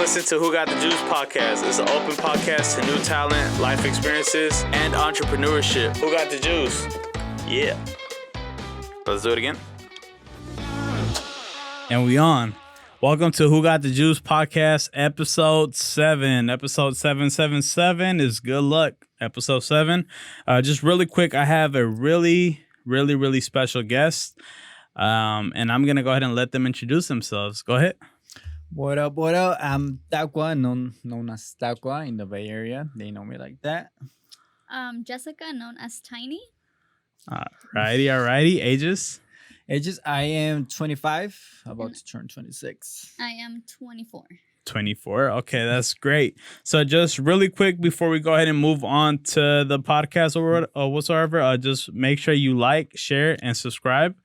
listening to Who Got the Juice podcast. It's an open podcast to new talent, life experiences, and entrepreneurship. Who got the juice? Yeah. Let's do it again. And we on. Welcome to Who Got the Juice podcast, episode 7. Episode 777 is good luck. Episode 7. Just really quick, I have a really special guest. And I'm going to go ahead and let them introduce themselves. Go ahead. What up, what up? I'm Taqua, known as Taqua in the Bay Area. They know me like that. Jessica, known as Tiny. Alrighty. Ages? I am 25, about to turn 26. I am 24. 24. Okay, that's great. So just really quick before we go ahead and move on to the podcast or whatsoever, just make sure you like, share, and subscribe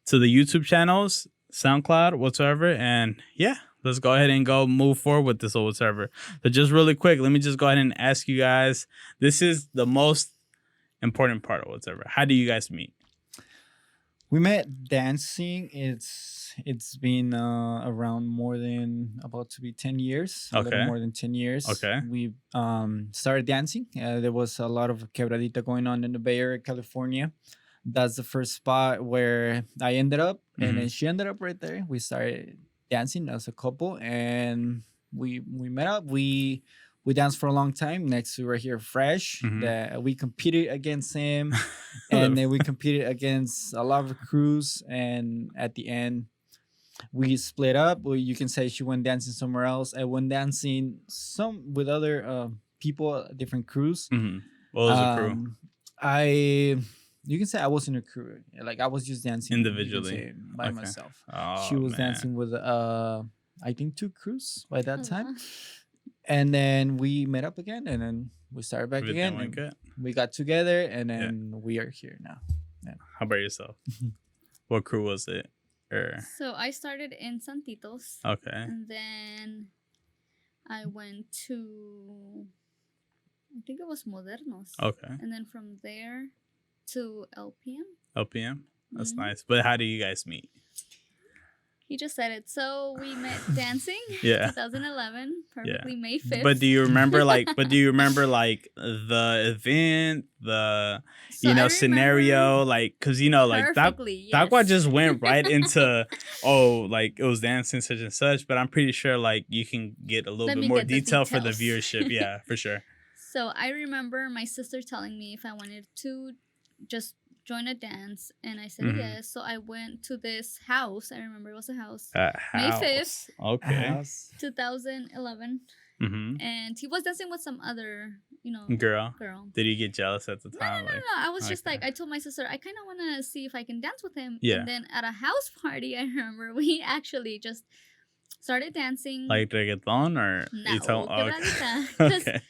to the YouTube channels, SoundCloud, whatsoever. And yeah, let's go ahead and move forward with this or whatsoever. So just really quick, let me just go ahead and ask you guys, this is the most important part or whatsoever. How do you guys meet? We met dancing. It's been around about to be 10 years. Okay. A little more than 10 years. Okay. We started dancing. There was a lot of quebradita going on in the Bay Area, California. That's the first spot where I ended up, and then she ended up right there. We started dancing as a couple, and we met up. We danced for a long time. Next, we were here fresh. That we competed against him, and then we competed against a lot of crews. And at the end, we split up. Well, you can say she went dancing somewhere else. I went dancing with other people, different crews. What was the crew? You can say I was in a crew. Like I was just dancing individually by myself. Oh, she was dancing with I think 2 crews by that time. And then we met up again, and then we started back again. And we got together, and then we are here now. Yeah. How about yourself? What crew was it? So I started in Santitos. Okay. And then I went to, I think it was Modernos. Okay. And then from there to LPM. LPM? That's nice. But how do you guys meet? He just said it. So we met dancing. 2011, perfectly May 5th. But do you remember like the event, scenario, like, cause like Taqua just went right into like it was dancing such and such, but I'm pretty sure like you can get a little bit more detail for the viewership. Yeah, for sure. So I remember my sister telling me if I wanted to just join a dance, and I said yes. So I went to this house. I remember it was a house. May 5th. Okay. 2011. And he was dancing with some other, girl. Did you get jealous at the time? No. I was just like, I told my sister, I kind of want to see if I can dance with him. Yeah. And then at a house party, I remember we actually just started dancing. Like reggaeton or? No, okay.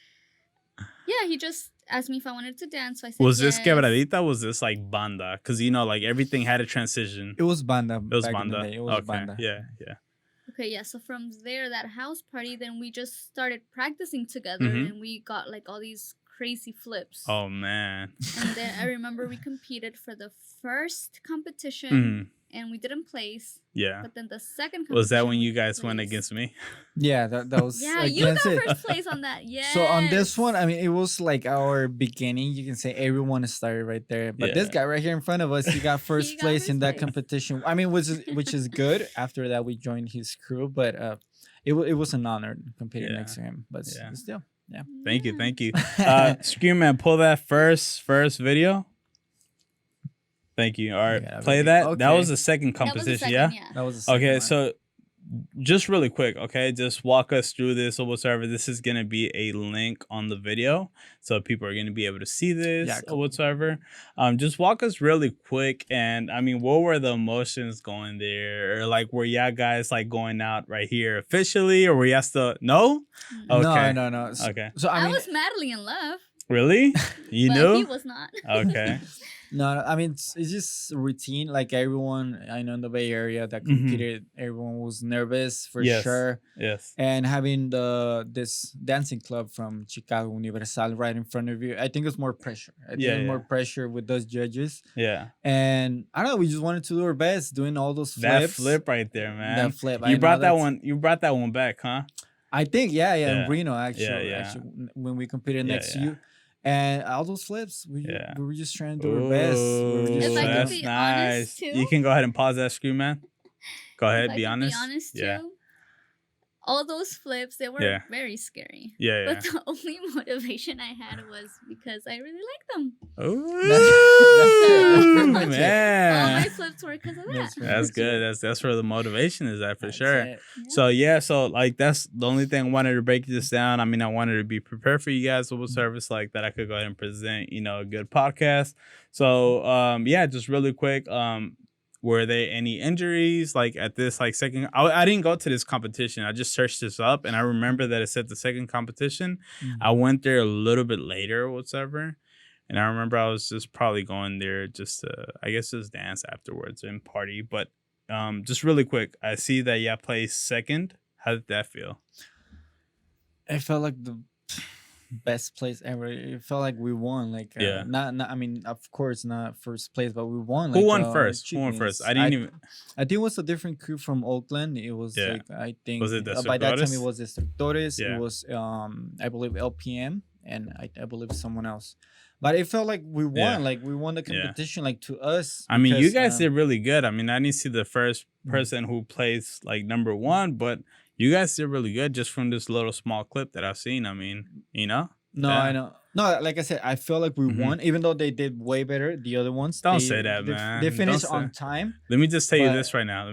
Yeah, he just asked me if I wanted to dance. So I said was this quebradita? Was this like banda? Because like everything had a transition. It was banda. It was banda. It was banda. Yeah. Okay, yeah. So from there, that house party, then we just started practicing together, and we got like all these crazy flips. Oh man! And then I remember we competed for the first competition. And we didn't place. Yeah. But then the second competition. Was that when you guys went against me? Yeah, that was. Yeah, you got first place on that. Yeah. So on this one, I mean, it was like our beginning. You can say everyone started right there. But this guy right here in front of us, he got first place in that competition. I mean, which is good. After that, we joined his crew, but it was an honor competing next to him. But still, yeah. Thank you. Scream Man, pull that first video. Thank you. All right, play that. Okay. That was the second competition, yeah? That was the second one. So just really quick, okay? Just walk us through this or whatsoever. This is going to be a link on the video, so people are going to be able to see this or whatsoever. Just walk us really quick, and I mean, what were the emotions going there? Or like, were y'all guys like going out right here officially, or were y'all still... No? Okay. No. Okay. So I was madly in love. Really? You knew? He was not. Okay. No, I mean, it's just routine. Like everyone I know in the Bay Area that competed, everyone was nervous for sure. Yes. And having this dancing club from Chicago Universal right in front of you, I think it's more pressure. I think it's more pressure with those judges. Yeah. And I don't know, we just wanted to do our best doing all those flips. That flip right there, man. That flip. You brought that one back, huh? I think, yeah, Yeah. in Reno, Yeah. actually, when we competed Yeah, next to yeah. you, and all those flips, Yeah. we were just trying to do our best. We were Ooh, just If I trying could to. that's be honest nice. too, You can go ahead and pause that, Screw Man. Go if ahead, I be could be honest. honest Yeah. too, all those flips, they were Yeah. very scary. Yeah, But the only motivation I had was because I really like them. Ooh, That's pretty much it. All my man. flips were because of that. That's pretty That's much good. it. That's where the motivation is at for That's sure. it. Yeah. So like that's the only thing I wanted to break this down. I mean, I wanted to be prepared for you guys with a service like that. I could go ahead and present, a good podcast. So yeah, just really quick. Were there any injuries like at this like second? I didn't go to this competition. I just searched this up and I remember that it said the second competition. I went there a little bit later or whatever. And I remember I was just probably going there just to, I guess, just dance afterwards and party. But just really quick, I see that y'all placed second. How did that feel? It felt like the best place ever. It felt like we won. Like Yeah. not. I mean, of course, not first place, but we won. Who Like, won first? Who won achievements. first? I didn't even. I think it was a different crew from Oakland. It was Yeah. like, I think, Was it by that time Destructores? it was Destructores. Yeah. It was I believe LPM, and I believe someone else. But it felt like we won. Yeah. Like we won the Yeah. competition. Like to us. I mean, you because, guys did really good. I mean, I didn't see the first person who plays like number one, but you guys did really good just from this little small clip that I've seen. I mean, No, Yeah. I know. No, like I said, I feel like we won, even though they did way better. The other ones, Don't they, say that, they, man. They Don't finished say- on time. Let me just tell you But- this right now.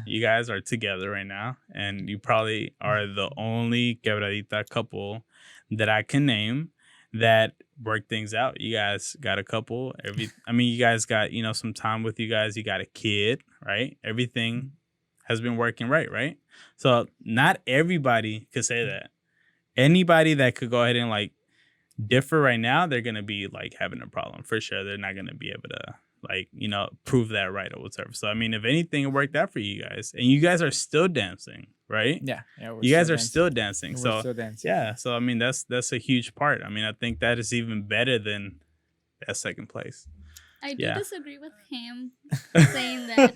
You guys are together right now, and you probably are the only quebradita couple that I can name that work things out. You guys got a couple. You guys got, some time with you guys. You got a kid, right? Everything has been working right? So not everybody could say that. Anybody that could go ahead and like differ right now, they're gonna be like having a problem for sure. They're not gonna be able to like prove that right or whatever. So I mean, if anything, it worked out for you guys, and you guys are still dancing, right? Yeah. You guys are still dancing. We're So still dancing. yeah, so I mean that's a huge part. I mean, I think that is even better than that second place. I do Yeah. disagree with him saying that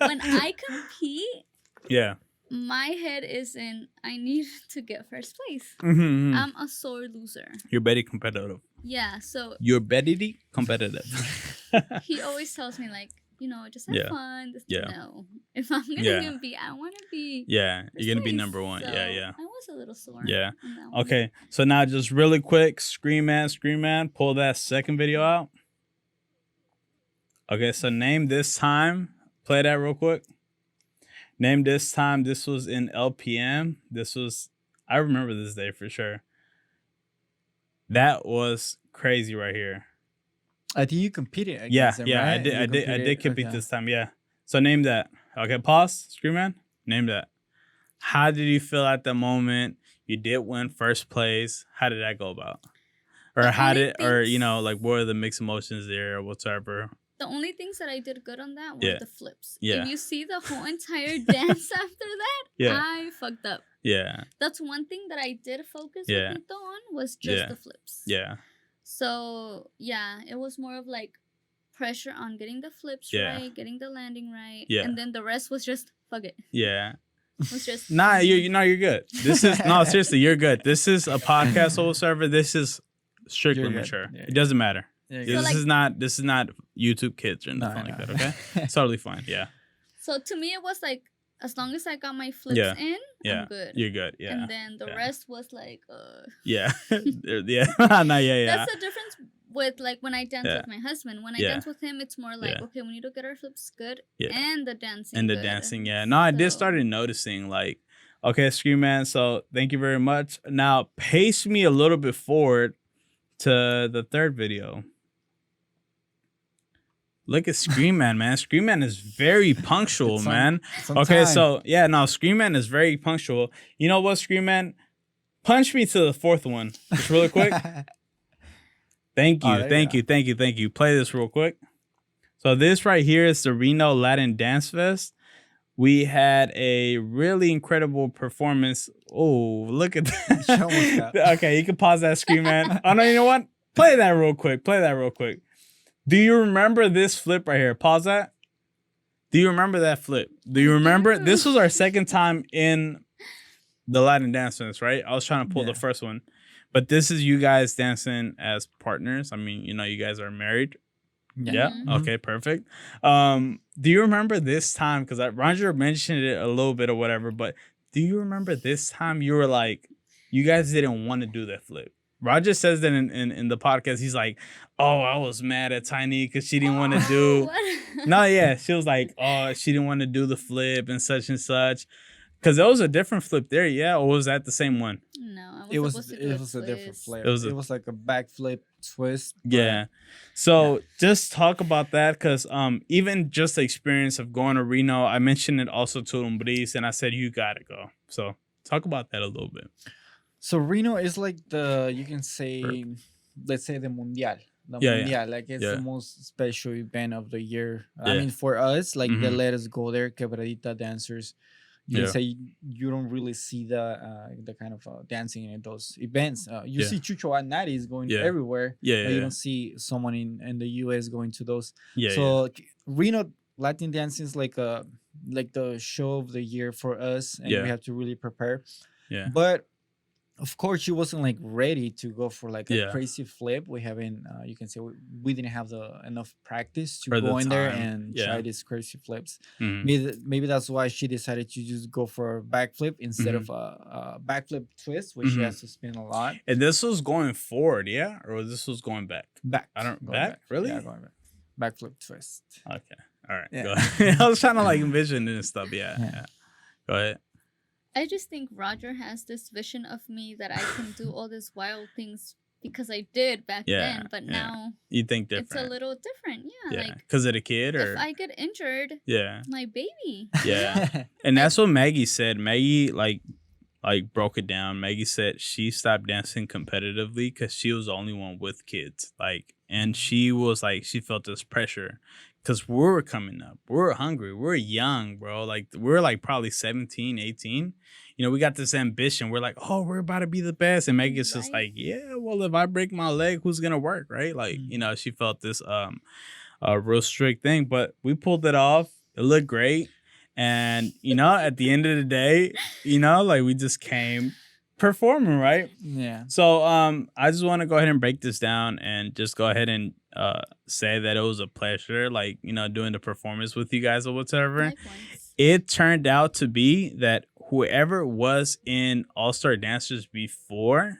when I compete, Yeah. my head is in I need to get first place. Mhm. I'm a sore loser. You're very competitive. Yeah, so You're very competitive. he always tells me like, just have Yeah. fun. Yeah. No, if I'm gonna Yeah. compete, I want to be. Yeah, first you're gonna be place. number one. So Yeah. I was a little sore. Yeah. on that one. Okay, so now just really quick, Scream Man, pull that second video out. Okay, so name this time. Play that real quick. Name this time. This was in LPM. I remember this day for sure. That was crazy right here. I think you competed against Yeah, them, yeah, right? I did compete Okay. this time. Yeah. So name that. Okay, pause. Scream Man. Name that. How did you feel at the moment? You did win first place. How did that go about? Or The how only did, or things- like what were the mixed emotions there or whatever? The only things that I did good on that were Yeah. the flips. Yeah. If you see the whole entire dance after that, Yeah. I fucked up. Yeah, That's one thing that I did focus Yeah. a bit on was just Yeah. the flips. yeah, So yeah, it was more of like pressure on getting the flips Yeah. right, getting the landing right, Yeah. and then the rest was just fuck it. yeah. It was just Nah, you're good. This is no, seriously, you're good. This is a podcast soul server. This is strictly You're good. mature. Yeah, It doesn't matter. Yeah, So, This like- is not YouTube kids or anything like that. Okay, it's totally fine. Yeah, So to me, it was like as long as I got my flips Yeah. in, yeah. I'm good. You're good. Yeah, And then the yeah. rest was like, yeah, yeah. No, yeah. That's the difference with like when I dance Yeah. with my husband. When I Yeah. dance with him, it's more like, Yeah. okay, we need to get our flips good Yeah. and the dancing. And the good. dancing, yeah. No, I did So- started noticing like, okay, Scream Man. So thank you very much. Now pace me a little bit forward to the third video. Look at Scream Man, man. Scream Man is very punctual, It's on- man. It's on Okay, time. so yeah, no, Scream Man is very punctual. You know what, Scream Man? Punch me to the fourth one, just really quick. Thank you, Oh, there thank you you, thank you, thank you. Play this real quick. So this right here is the Reno Latin Dance Fest. We had a really incredible performance. Oh, look at She almost that. got- Okay, you can pause that, Scream Man. Oh no, you know what? Play that real quick. Do you remember this flip right here? Pause that. Do you remember that flip? Do you remember? This was our second time in the Latin dancers, right? I was trying to pull the first one, but this is you guys dancing as partners. I mean, you guys are married. Yeah. Mm-hmm. Okay. Perfect. Do you remember this time? Because Roger mentioned it a little bit or whatever, but do you remember this time you were like, you guys didn't want to do that flip? Roger says that in the podcast. He's like, "Oh, I was mad at Tiny because she didn't want to do." No, yeah, she was like, "Oh, she didn't want to do the flip and such." Because there was a different flip there, yeah, or was that the same one? No, It was a different flip. It was like a backflip twist. Yeah. So just talk about that, because even just the experience of going to Reno, I mentioned it also to Umbriz, and I said you gotta go. So talk about that a little bit. So Reno is like you can say, let's say the Mundial. Mundial, like it's the most special event of the year. I mean, for us, like they let us go there, quebradita dancers. You can say you don't really see the kind of dancing in those events. You see Chucho and Natty's going everywhere, but you don't see someone in the US going to those. Reno Latin dancing is like the show of the year for us, and we have to really prepare. But of course, she wasn't like ready to go for like a crazy flip. We haven't, you can say, we didn't have enough practice to go in there and try these crazy flips. Maybe that's why she decided to just go for a backflip instead of a backflip twist, which she has to spin a lot. And this was going forward, or this was going back? Back. I don't back. Really? Yeah, going back. Backflip twist. Okay. All right. Go ahead. I was trying to like envision it and stuff. Yeah. Go ahead. I just think Roger has this vision of me that I can do all these wild things because I did back then, but now you think different. It's a little different, like because of the kid, or if I get injured, my baby. Yeah, and that's what Maggie said. Maggie like broke it down. Maggie said she stopped dancing competitively because she was the only one with kids, and she was like she felt this pressure. Because we're coming up. We're hungry. We're young, bro. Like, we're like probably 17, 18. We got this ambition. We're like, oh, we're about to be the best. And Megan's just like, yeah, well, if I break my leg, who's going to work, right? Like, she felt this real strict thing. But we pulled it off. It looked great. And, at the end of the day, like we just came performing, right? Yeah. So I just want to go ahead and break this down and just go ahead and say that it was a pleasure, doing the performance with you guys or whatever. Likewise. It turned out to be that whoever was in All-Star Dancers before,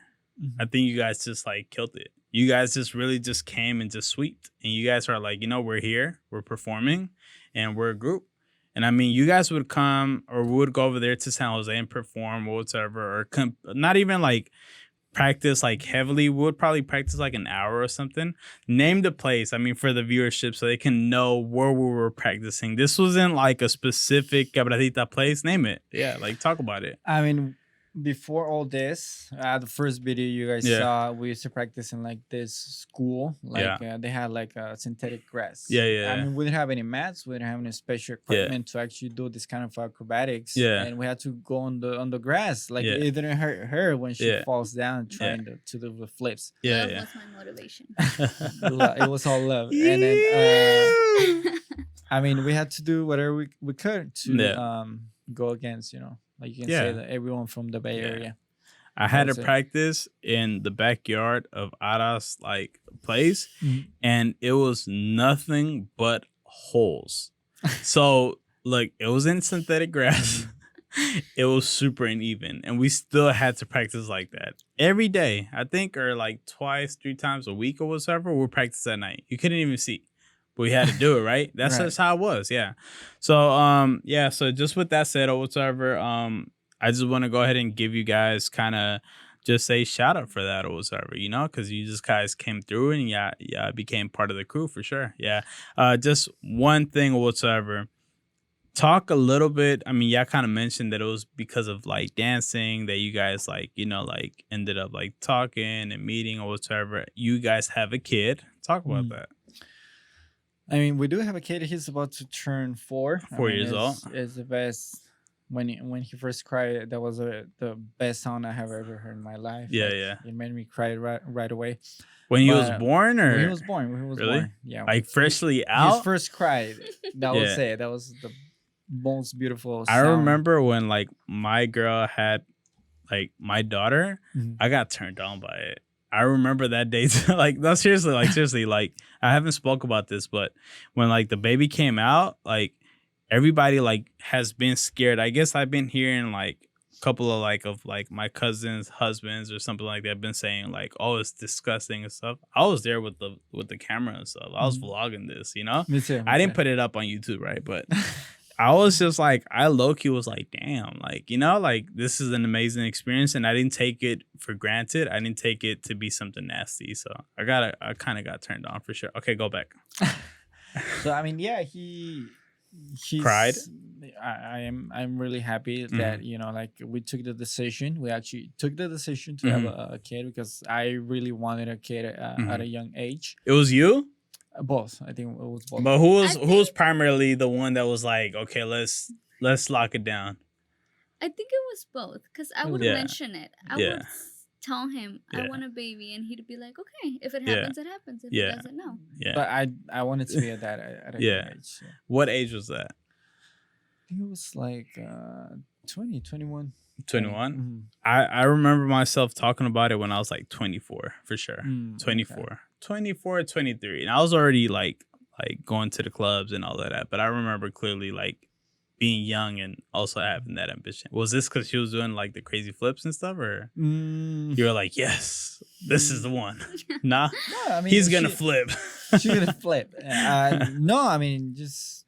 I think you guys just killed it. You guys just really just came and just sweeped. And you guys are like, we're here, we're performing, and we're a group. And I mean, you guys would come or would go over there to San Jose and perform or whatever, or not even practice heavily. We would probably practice an hour or something. Name the place, I mean, for the viewership so they can know where we were practicing. This wasn't a specific quebradita place. Name it. Yeah, talk about it. I mean, before all this, the first video you guys saw, we used to practice in this school. They had a synthetic grass. Yeah. I mean, we didn't have any mats. We didn't have any special equipment to actually do this kind of acrobatics. Yeah. And we had to go on the grass. It didn't hurt her when she falls down trying to do the flips. That was my motivation. It was all love. And then, I mean, we had to do whatever we could to go against, like you can say that everyone from the Bay Area. I had to practice in the backyard of Ara's place, and it was nothing but holes. So it was in synthetic grass. It was super uneven, and we still had to practice like that every day. I think, or twice, 3 times a week or whatever. We'll practice at night. You couldn't even see. But we had to do it, right? That's just how it was, yeah. So, so just with that said or whatever, I just want to go ahead and give you guys kind of just a shout out for that or whatever, because you just guys came through and became part of the crew for sure. Yeah. Just one thing or whatever. Talk a little bit. I mean, y'all kind of mentioned that it was because of dancing that you guys ended up talking and meeting or whatever. You guys have a kid. Talk about that. I mean, we do have a kid. He's about to turn 4. 4 years old. It's the best. When he first cried, that was the best sound I have ever heard in my life. Yeah. It made me cry right away. When he was born, or when he was born? When he was really? Born. Yeah. Freshly out. His first cry. That was it. That was the most beautiful sound. I remember when my girl had like my daughter, Mhm. I got turned on by it. I remember that day. Like, no, seriously, like I haven't spoke about this, but when like the baby came out, like everybody like has been scared. I guess I've been hearing like a couple of like my cousins' husbands or something like that been saying like, oh, it's disgusting and stuff. I was there with the camera and stuff. I was vlogging this, you know. Me too. I didn't put it up on YouTube, right? But I was just like, I low-key was like, damn, like, you know, like this is an amazing experience, and I didn't take it for granted. I didn't take it to be something nasty. So I kind of got turned on for sure. Okay, go back. So I mean, yeah, he's Cried? I'm really happy that like we took the decision. We actually took the decision to have a kid because I really wanted a kid at a young age. It was you? Both. I think it was both. But who's primarily the one that was like, okay, let's lock it down? I think it was both because I would mention it. I would tell him I want a baby, and he'd be like, okay, if it happens, it happens. If it doesn't, no. Yeah. But I wanted to be at that at a young age. Yeah. What age was that? I think it was like 20, 21. 21? Mm-hmm. I remember myself talking about it when I was like 24, for sure. 24. Okay. 24, 23. And I was already like going to the clubs and all of that. But I remember clearly like being young and also having that ambition. Was this because she was doing like the crazy flips and stuff, or you were like, yes, this is the one? Nah, no, I mean, he's gonna flip. She's gonna flip. No, I mean, just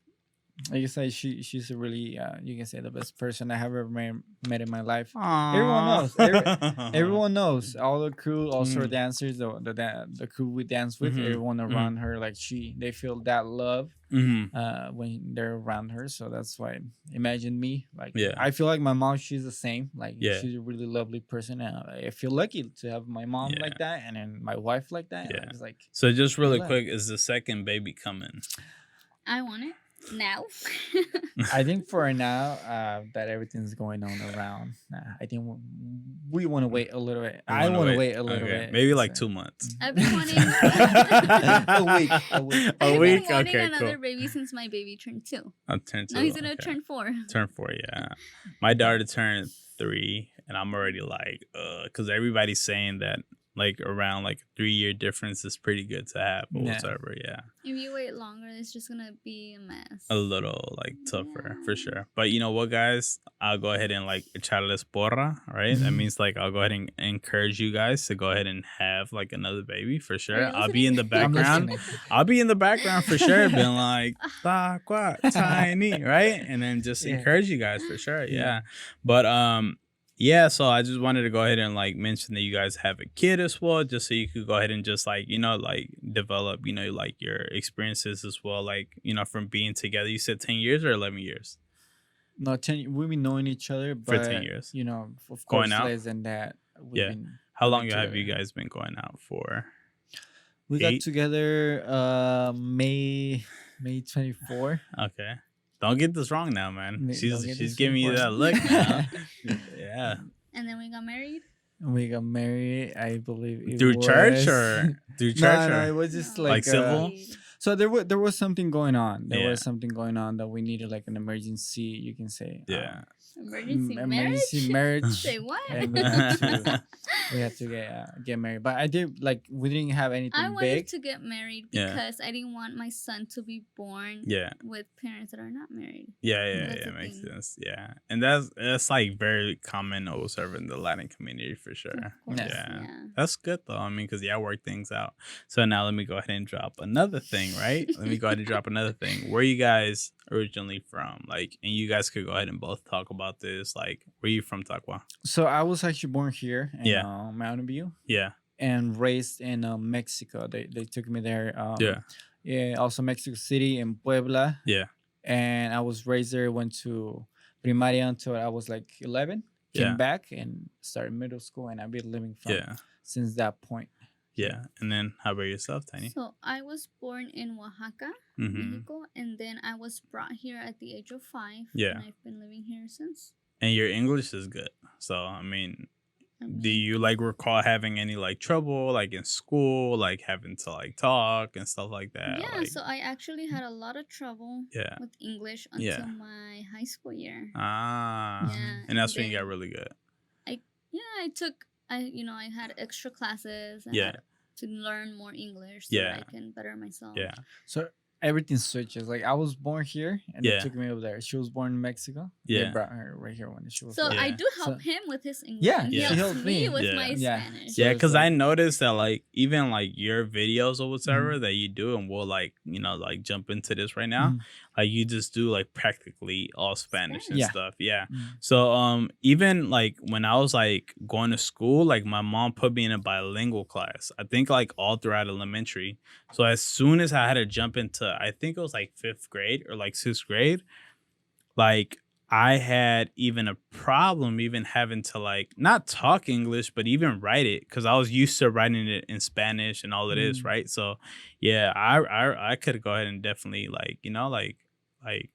like you say, she's a really you can say the best person I have ever met in my life. Aww. Everyone knows. Everyone knows. All the crew, also dancers, the crew we dance with, everyone around her, like they feel that love when they're around her. So that's why. Imagine me, like I feel like my mom. She's the same. Like she's a really lovely person, and I feel lucky to have my mom like that, and then my wife like that. Yeah. It's like, so just really quick, is the second baby coming? I want it. Now. I think for now that everything's going on around, I think we want to wait a little bit. I want to wait a little bit. Maybe like 2 months. I've been wanting a week. I've been wanting another baby since my baby turned 2. Turned 2. Now he's gonna turn 4. Turn 4, yeah. My daughter turned 3, and I'm already like, because everybody's saying that like around like 3-year difference is pretty good to have, or whatever. Yeah. If you wait longer, it's just gonna be a mess. A little like tougher for sure. But you know what, guys? I'll go ahead and like echarles porra, right? That means like I'll go ahead and encourage you guys to go ahead and have like another baby for sure. I'll be in the background. I'll be in the background for sure, being like tiny, right? And then just encourage you guys for sure. Yeah. But yeah, so I just wanted to go ahead and like mention that you guys have a kid as well, just so you could go ahead and just like, like develop, like your experiences as well, like, from being together. You said 10 years or 11 years? No, 10. We've been knowing each other but, for 10 years. Of course, going out less than that. How long have you guys been going out for? We got together May 24. Okay. Don't get this wrong now, man. She's giving you that look now. Yeah. And then we got married? We got married, I believe. Through church or? No, it was just like civil? So there was something going on. There was something going on that we needed like an emergency, you can say. Yeah. Emergency marriage? Say what? And we had to get married. But I did, like, we didn't have anything big. I wanted to get married because I didn't want my son to be born with parents that are not married. Yeah, makes sense. Yeah. And that's like very common also in the Latin community for sure. Yeah. That's good though. I mean, because work things out. So now let me go ahead and drop another thing, right? Let me go ahead and drop another thing. Where are you guys originally from? Like, and you guys could go ahead and both talk about this. Like, where are you from, Taqua? So I was actually born here in Mountain View. Yeah. And raised in Mexico. They took me there. Yeah. Also Mexico City and Puebla. Yeah. And I was raised there. Went to primaria until I was like 11. Came back and started middle school, and I've been living from since that point. Yeah. And then how about yourself, Tiny? So I was born in Oaxaca, Mexico, and then I was brought here at the age of 5. Yeah. And I've been living here since. And your English is good. So, I mean, do you like recall having any like trouble like in school, like having to like talk and stuff like that? Yeah, like, so I actually had a lot of trouble with English until my high school year. And that's when you got really good. I had extra classes. I had to learn more English so that I can better myself. Yeah. So everything switches. Like I was born here, and they took me over there. She was born in Mexico. They brought her right here when she was. So I do help him with his English. Yeah, he helps me with my Spanish. Yeah, because I noticed that like even like your videos or whatever that you do, and we'll like like jump into this right now. Like you just do like practically all Spanish and stuff. Yeah. So even like when I was like going to school, like my mom put me in a bilingual class. I think like all throughout elementary. So as soon as I had to jump into, I think it was like 5th grade or like 6th grade, like I had even a problem even having to like not talk English, but even write it because I was used to writing it in Spanish and all it is, right? So yeah, I could go ahead and definitely like like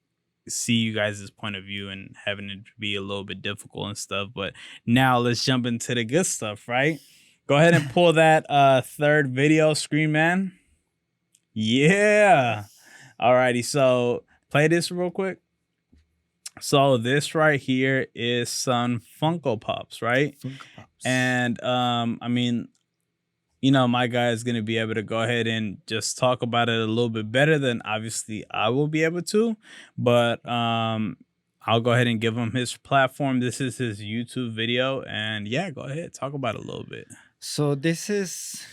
see you guys' point of view and having it be a little bit difficult and stuff. But now let's jump into the good stuff, right? Go ahead and pull that third video screen, man. Yeah. Alrighty, so play this real quick. So this right here is some Funko Pops, right? Funko Pops. And I mean, my guy is gonna be able to go ahead and just talk about it a little bit better than obviously I will be able to. But I'll go ahead and give him his platform. This is his YouTube video, and yeah, go ahead, talk about it a little bit. So this is,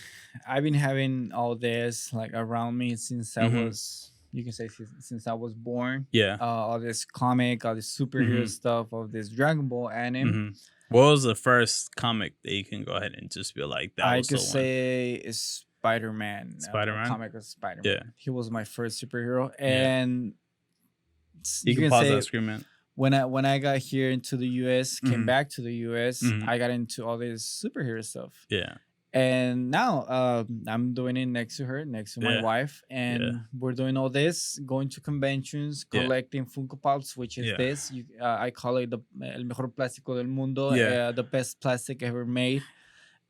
I've been having all this like around me since I was, you can say since I was born. Yeah. All this comic, all this superhero stuff, all this Dragon Ball anime. What was the first comic that you can go ahead and just be like that? I could say is Spider-Man. Spider-Man? Comic of Spider-Man. Yeah. He was my first superhero, and you can pause that screen, man. When I got here into the US, came back to the US, I got into all this superhero stuff. Yeah. And now I'm doing it next to her, next to my wife, and we're doing all this, going to conventions, collecting Funko Pops, which is this. I call it el mejor plástico del mundo, the best plastic ever made.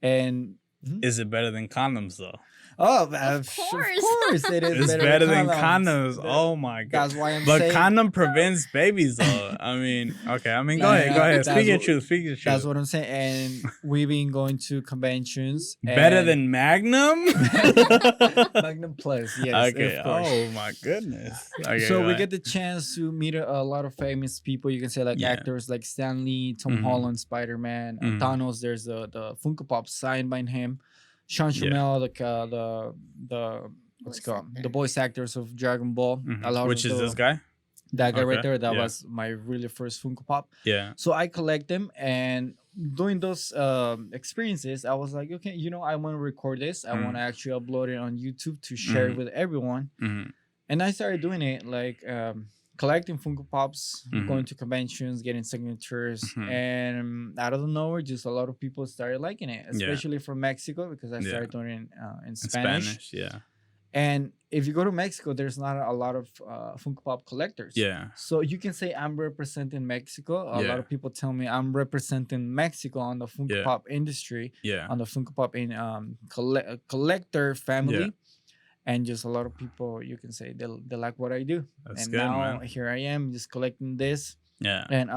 And is it better than condoms though? Oh, of course it is. It's better than condoms. Oh my god! That's why I'm saying. But condom prevents babies, though. I mean, okay. I mean, go ahead. Speak your truth. That's what I'm saying. And we've been going to conventions. Better than Magnum. Magnum Plus, yes. Okay. Oh my goodness. Okay, so we get the chance to meet a lot of famous people. You can say like actors like Stan Lee, Tom Holland, Spider-Man, Thanos. There's the Funko Pop signed by him. Sean Shamel, the what's it called? The voice actors of Dragon Ball. Which is this guy? That guy right there. That was my really first Funko Pop. Yeah. So I collect them, and doing those experiences, I was like, okay, I want to record this. I want to actually upload it on YouTube to share it with everyone. And I started doing it like collecting Funko Pops, going to conventions, getting signatures, and out of nowhere, just a lot of people started liking it, especially from Mexico, because I started doing it in Spanish. Yeah. And if you go to Mexico, there's not a lot of Funko Pop collectors. Yeah. So you can say I'm representing Mexico. A lot of people tell me I'm representing Mexico on the Funko Pop industry. Yeah. On the Funko Pop in collector family. Yeah. And just a lot of people, you can say they like what I do. That's and good, now man. Here I am just collecting this. Yeah. And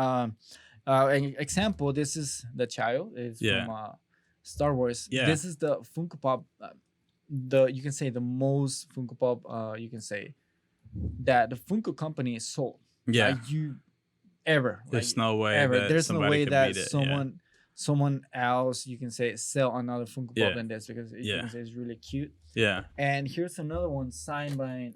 an example, this is the child. It's from Star Wars. Yeah. This is the Funko Pop. You can say the most Funko Pop. You can say that the Funko company is sold. Yeah. There's no way. Ever. There's no way that beat it. someone else, you can say, sell another Funko Pop than this, because you can say it's really cute. Yeah. And here's another one signed by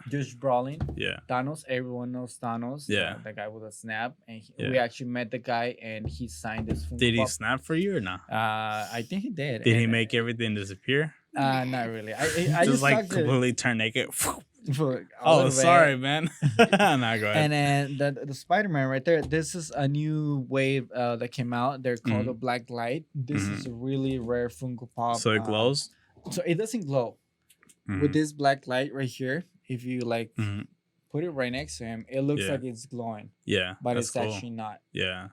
Josh Brolin. Yeah. Thanos. Everyone knows Thanos. Yeah. The guy with a snap. And we actually met the guy, and he signed this Funko Pop. Did he snap for you or not? I think he did. Did he make everything disappear? Not really. I just like completely turn naked. Oh, sorry, man. Nah, go ahead. And then the Spider-Man right there. This is a new wave that came out. They're called the Black Light. This is a really rare Funko Pop. So it glows? So it doesn't glow. With this black light right here, if you like put it right next to him, it looks like it's glowing. Yeah. But it's actually not. Yeah.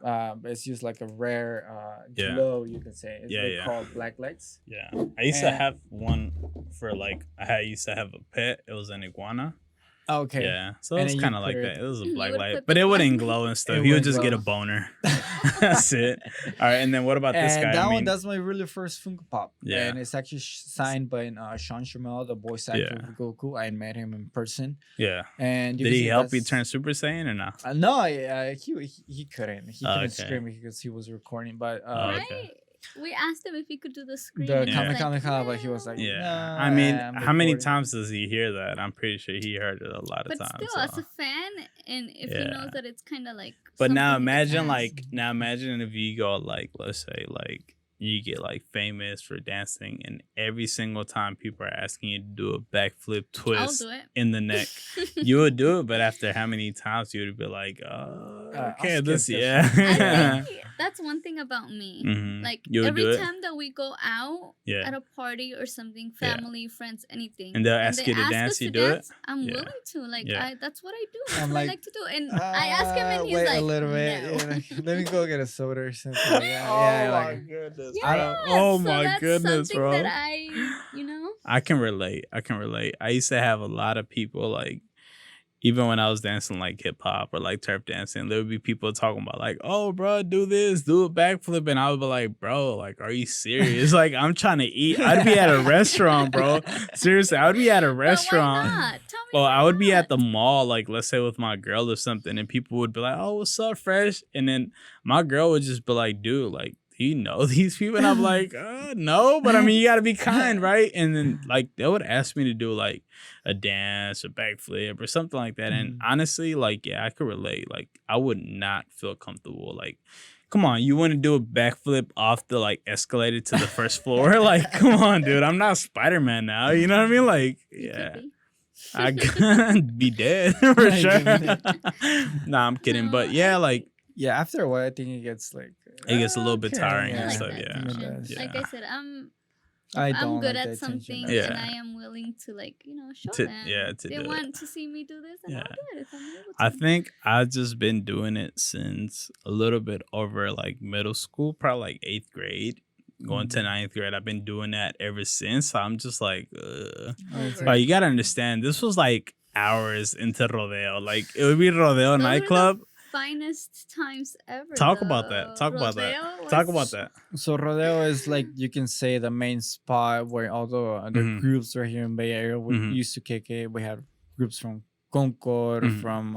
It's just like a rare glow, you can say. It's called black lights. Yeah. I used to have one for like, I used to have a pet. It was an iguana. Okay. Yeah, so And it was then you kind of put like it- that. It was a You black would light, put but the it black wouldn't light. glow and stuff. It He would wouldn't just get a glow. boner. That's it. All right, and then what about this guy? And that I one, mean, that's my really first Funko Pop. Yeah. And it's actually signed by Sean Shamel, the voice actor Yeah. of Goku. I met him in person. yeah. And you Did can he see help you that's- turn Super Saiyan or not? No, he couldn't. He Oh, couldn't okay. scream because he was recording. But Oh, Right? okay. We asked him if he could do the screen. the and he was Kamehameha, but he was like, Yeah. "No, I mean, I'm how many recording." times does he hear that? I'm pretty sure he heard it a lot of but times. still, as so. a fan, and if he Yeah. knows that it's kind of like. But now something he imagine can ask. if you go like, let's say like you get like famous for dancing, and every single time people are asking you to do a backflip I'll twist do it. in the neck, you would do it. But after how many times you would be like, I'll okay, skip this, this yeah. I think that's one thing about me. Mhm. Like You would do every it? time that we go out Yeah. at a party or something, Yeah. family, friends, anything, And they'll ask they you to ask dance, us you to do it? dance, I'm Yeah. willing to. Like Yeah. that's what I do. That's I'm what I like, like to do. And I ask him, and he's wait like, a little bit. no. Yeah, like, let me go get a soda or something. Like, yeah, Oh yeah, my like, goodness! Yeah, Oh so my that's goodness, something bro! that I can relate. I used to have a lot of people like, even when I was dancing like hip hop or like turf dancing, there would be people talking about like, "Oh, bro, do this, do a backflip," and I would be like, "Bro, like, are you serious? Like, I'm trying to eat. I'd be at a restaurant, bro. Seriously, I would be at a But why restaurant." not? Tell me Well, why I would be at not? the mall, like let's say with my girl or something, and people would be like, "Oh, what's up, fresh?" And then my girl would just be like, "Dude, like, do you know these people?" And I'm like, "No, but I mean, you gotta be kind, right?" And then like they would ask me to do like a dance, a backflip, or something like that. And honestly, like, yeah, I could relate. Like, I would not feel comfortable. Like, come on, you want to do a backflip off the like escalator to the first floor? Like, come on, dude, I'm not Spider-Man now. You know what I mean? Like, You could yeah. be. I could be dead for You sure. could be dead. Nah, I'm kidding. No, But yeah, like yeah, after a while, I think it gets like it gets a little bit okay, tiring I and like stuff. that Yeah. attention. Yeah. Like I said, I'm I I'm don't good like at the attention, something, that's Yeah. and I am willing to like show To- them. yeah, to they do it. want to see me do this, and I'll Yeah. do it if I'm able to. I think I've just been doing it since a little bit over like middle school, probably like 8th grade, going to 9th grade. I've been doing that ever since. So I'm just like, Over. Like, you gotta understand, this was like hours into rodeo. Like, it would be rodeo Those were the nightclub. finest times ever. Talk about that. though. Talk about that. Rodeo Talk was- about that. So rodeo is like you can say the main spot where all the other Mhm. groups right here in Bay Area we Mhm. used to kick it. We had groups from Concord, Mhm. from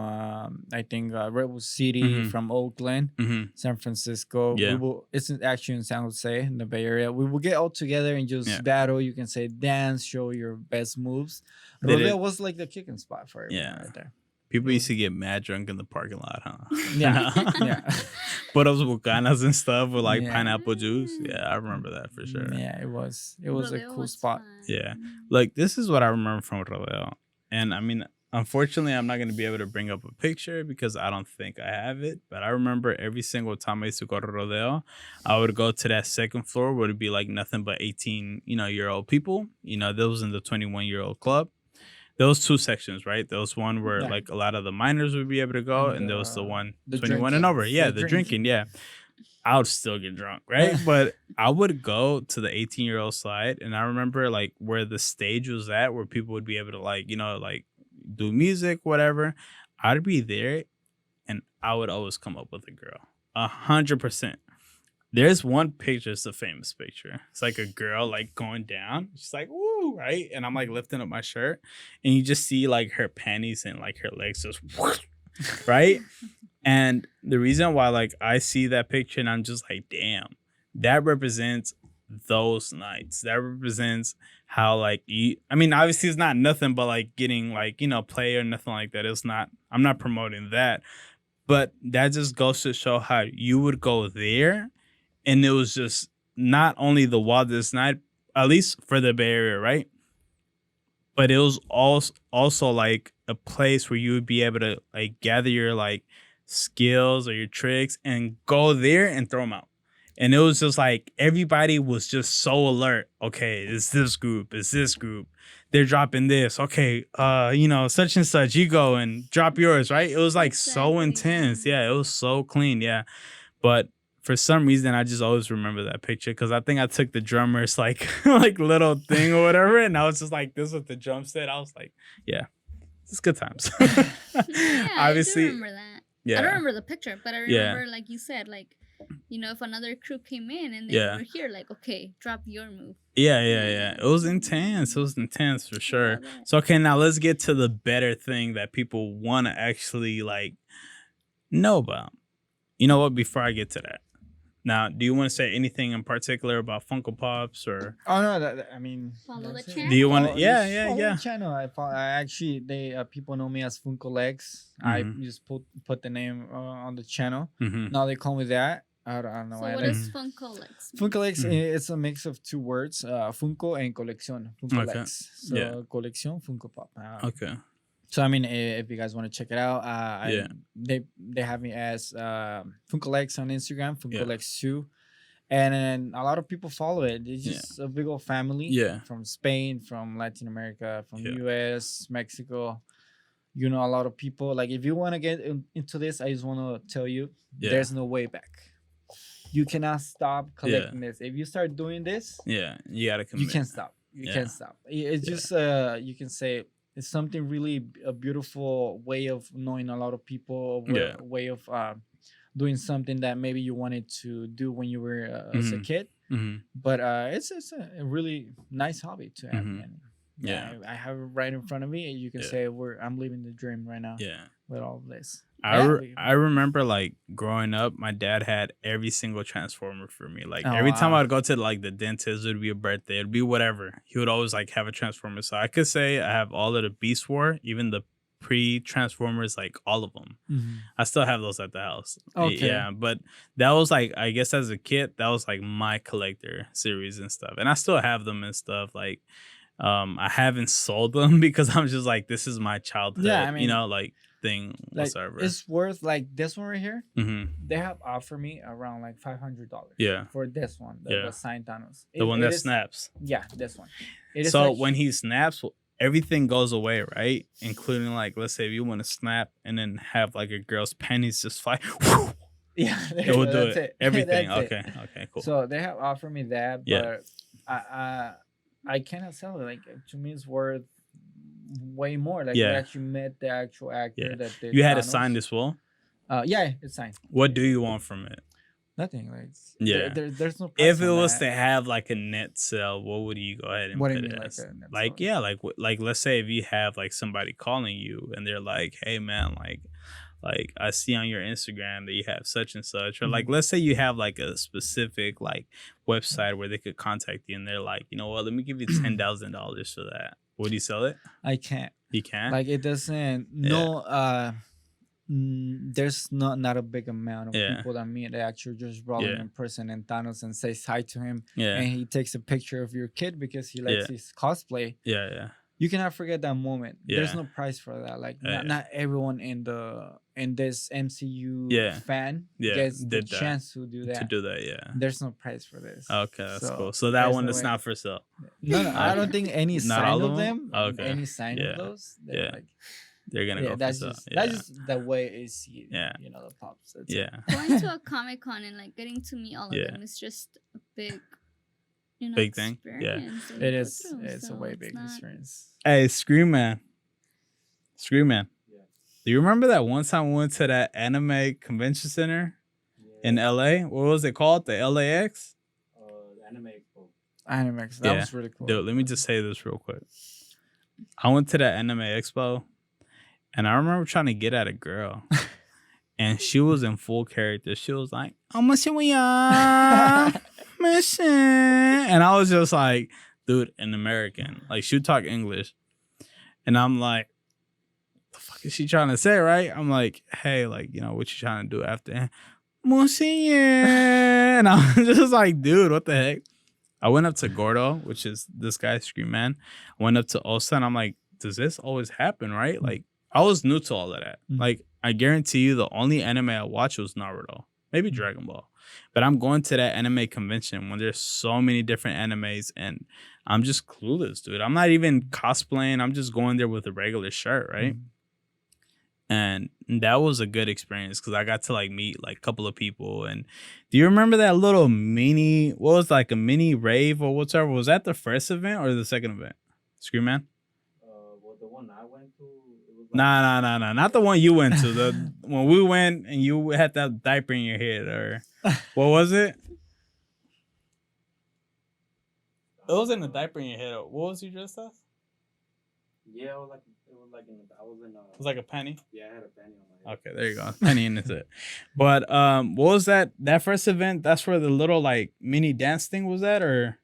I think Redwood City, Mhm. from Oakland, hmm San Francisco. Yeah. It's actually in San Jose in the Bay Area. We will get all together and just Yeah. battle. You can say dance, show your best moves. Did Rodeo it- was like the kicking spot for everyone Yeah. right there. People used to get mad drunk in the parking lot, huh? Yeah, yeah. Put those bucanas and stuff with like Yeah. pineapple juice. Yeah, I remember that for sure. Yeah, it was a Rodeo cool was spot. fun. Yeah. Like, this is what I remember from rodeo. And I mean, unfortunately, I'm not going to be able to bring up a picture because I don't think I have it. But I remember every single time I used to go to rodeo, I would go to that second floor where it'd be like nothing but 18, year old people. That was in the 21-year-old club. There was two sections, right? There was one where Yeah. like a lot of the minors would be able to go, and there was the one the 21 and drinking. over. Yeah, The the drinking. Yeah. I would still get drunk, right? But I would go to the 18-year-old side, and I remember like where the stage was at, where people would be able to like do music, whatever. I'd be there, and I would always come up with a girl, 100%. There's one picture, it's a famous picture. It's like a girl like going down. She's like, woo, right? And I'm like lifting up my shirt, and you just see like her panties and like her legs just right? And the reason why like I see that picture and I'm just like, damn, that represents those nights. That represents how like obviously it's not nothing but like getting like, play or nothing like that. I'm not promoting that. But that just goes to show how you would go there, and it was just not only the wildest night, at least for the Bay Area, right? But it was also like a place where you would be able to like gather your like skills or your tricks and go there and throw them out. And it was just like everybody was just so alert. Okay, it's this group, they're dropping this. Okay, such and such, you go and drop yours, right? It was like so Exactly, intense. yeah. Yeah, it was so clean. Yeah. But for some reason, I just always remember that picture because I think I took the drummer's like little thing or whatever, and I was just like, this is what the drum said. I was like, yeah. it's good times. Yeah, Obviously, I do remember that. yeah. I don't remember the picture, but I remember, like you said, like, if another crew came in and they were here, like, okay, drop your move. Yeah. It was intense. It was intense for sure. So, okay, now let's get to the better thing that people want to actually, like, know about. You know what? Before I get to that, now, do you want to say anything in particular about Funko Pops or? Oh no, I mean, follow the it. channel. Do you want to? Follow Yeah. the channel. I actually people know me as FunkoLex. I just put the name on the channel. Now they call me that. I don't know. So why. what is FunkoLex? FunkoLex, it's a mix of two words, Funko and colección. FunkoLex. Okay. So colección, Funko Pop. Okay. So I mean, if you guys want to check it out, they have me as FunkoLex on Instagram, FunkoLex2, and then a lot of people follow it. It's just a big old family. From Spain, from Latin America, from US, Mexico. A lot of people. Like, if you want to get into this, I just want to tell you, there's no way back. You cannot stop collecting this. If you start doing this, you gotta commit. You can't stop. You can't stop. It's just you can say it's something really a beautiful way of knowing a lot of people. A way of doing something that maybe you wanted to do when you were as a kid. But it's a really nice hobby to have. And I have it right in front of me, and you can say I'm living the dream right now. With all of this. I remember, like, growing up, my dad had every single Transformer for me. Like, every time I'd go to, like, the dentist, it would be a birthday, it'd be whatever. He would always, like, have a Transformer. So I could say I have all of the Beast War, even the pre-Transformers, like, all of them. I still have those at the house. Okay. Yeah, but that was, like, I guess as a kid, that was, like, my collector series and stuff. And I still have them and stuff, like, I haven't sold them because I'm just like, this is my childhood, like, thing, like, whatsoever. It's worth, like, this one right here. They have offered me around like $500 for this one, the signed Thanos, the one that snaps. This one. So when he snaps, everything goes away, right? Including, like, let's say if you want to snap and then have, like, a girl's panties just fly. It will do it. Everything. Okay, cool. So they have offered me that, but I cannot sell it. Like, to me, it's worth way more. Like, we actually met the actual actor that did. You had it signed as well? It's signed. What do you want from it? Nothing. Like, there's no price. If it was to have, like, a net sale, what would you go ahead and put it as? Like, like let's say if you have, like, somebody calling you and they're like, hey man, like I see on your Instagram that you have such and such, or like, let's say you have, like, a specific, like, website where they could contact you and they're like, you know what, let me give you $10,000 for that. Would you sell it? I can't. You can't? Like, it doesn't. There's not a big amount of people that meet the actual just rolling in person and Thanos and says hi to him. And he takes a picture of your kid because he likes his cosplay. You cannot forget that moment. There's no price for that. Like, not everyone in this MCU fan gets the chance to do that. There's no price for this. Okay, that's cool. So that one is not for sale. No, I don't think any sign of them. Okay. Any sign of those. They're gonna go that's for just sale. that's just the way it's the pops. Going to a Comic Con and, like, getting to meet all of them is just a big. Big thing. It is. It's a way big experience. Hey, Scream Man. Do you remember that one time we went to that anime convention center in LA? What was it called? The LAX? Anime Expo. Anime Expo. That was really cool. Dude, let me just say this real quick. I went to that Anime Expo and I remember trying to get at a girl. And she was in full character. She was like, "I'm mission." And I was just like, dude, an American. Like, she would talk English. And I'm like, the fuck is she trying to say, right? I'm like, hey, like, what you trying to do after? Monsignor. And I was just like, dude, what the heck? I went up to Gordo, which is this guy, Scream Man. I went up to Osa and I'm like, does this always happen, right? Like, I was new to all of that. Like, I guarantee you the only anime I watched was Naruto. Maybe Dragon Ball. But I'm going to that anime convention when there's so many different animes and I'm just clueless, dude. I'm not even cosplaying. I'm just going there with a regular shirt, right? And that was a good experience because I got to, like, meet, like, a couple of people. And do you remember that little a mini rave or whatever? Was that the first event or the second event? Scream Man? Well, the one I went to, it was Nah. Not the one you went to. The when we went and you had that diaper in your head, or what was it? It wasn't a diaper in your head. What was you dressed as? Yeah, it was like I was in. It was like a penny. Yeah, I had a penny on my head. Okay, there you go. Penny in his head. But what was that first event? That's where the little like mini dance thing was at, or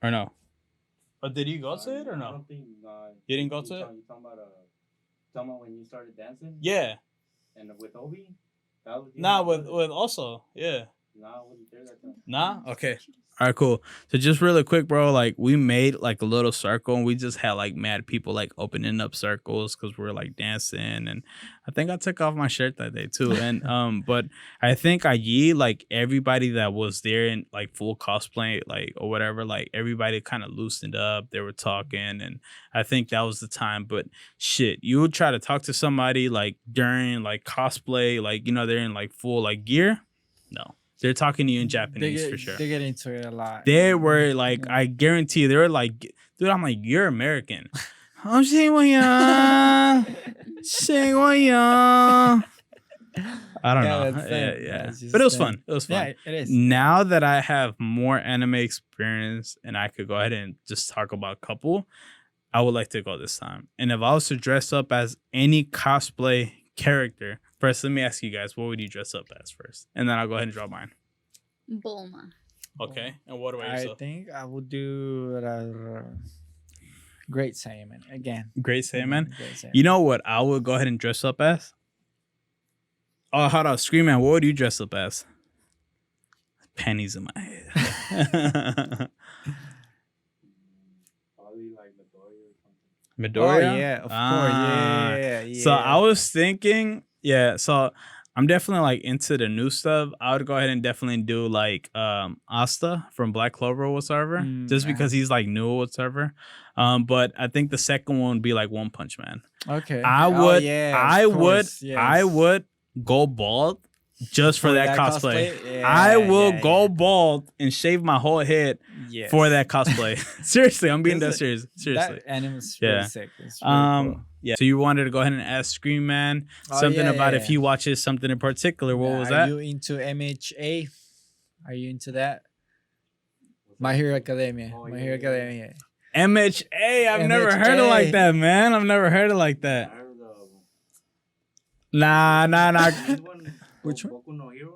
no? Or did you go to it or no? I don't think. You didn't go to it? You talking about when you started dancing? Yeah. And with Obi? That was Nah, with also, yeah. Nah, I wasn't there that time. Nah? Okay. All right, cool. So just really quick, bro, like we made like a little circle and we just had like mad people like opening up circles because we were like dancing, and I think I took off my shirt that day too. And but I think like everybody that was there in like full cosplay, like or whatever, like everybody kind of loosened up. They were talking, and I think that was the time. But shit, you would try to talk to somebody like during like cosplay, like they're in like full like gear. No. They're talking to you in Japanese for sure. They get into it a lot. They were like, I guarantee you, they were like, dude, I'm like, you're American. I'm saying, I don't know. Yeah. But it was fun. It was fun. Yeah, it is. Now that I have more anime experience and I could go ahead and just talk about a couple, I would like to go this time. And if I was to dress up as any cosplay character, first, let me ask you guys, what would you dress up as first? And then I'll go ahead and draw mine. Bulma. Okay. And what about yourself? I think I would do Great Saiyaman again. Great Saiyaman? Great Saiyaman. You know what I would go ahead and dress up as? Oh, hold on. Scream Man, what would you dress up as? Pennies in my head. Probably like Midoriya or something. Midoriya? Oh, yeah, of course. Yeah. So I was thinking, so I'm definitely like into the new stuff. I would go ahead and definitely do like Asta from Black Clover or whatsoever, just because he's like new or whatsoever. But I think the second one would be like One Punch Man. Okay. I would go bald just for that cosplay. Yeah, I will go bald and shave my whole head for that cosplay. Seriously, I'm being that serious. Seriously. That anime's really sick. It's really cool. Yeah. So you wanted to go ahead and ask Scream Man something about if he watches something in particular. What was that? Are you into MHA? Are you into that? My Hero Academia. My Hero Academia. MHA. I've never heard it like that, man. I've never heard it like that. Nah. Which one? Boku no Hero,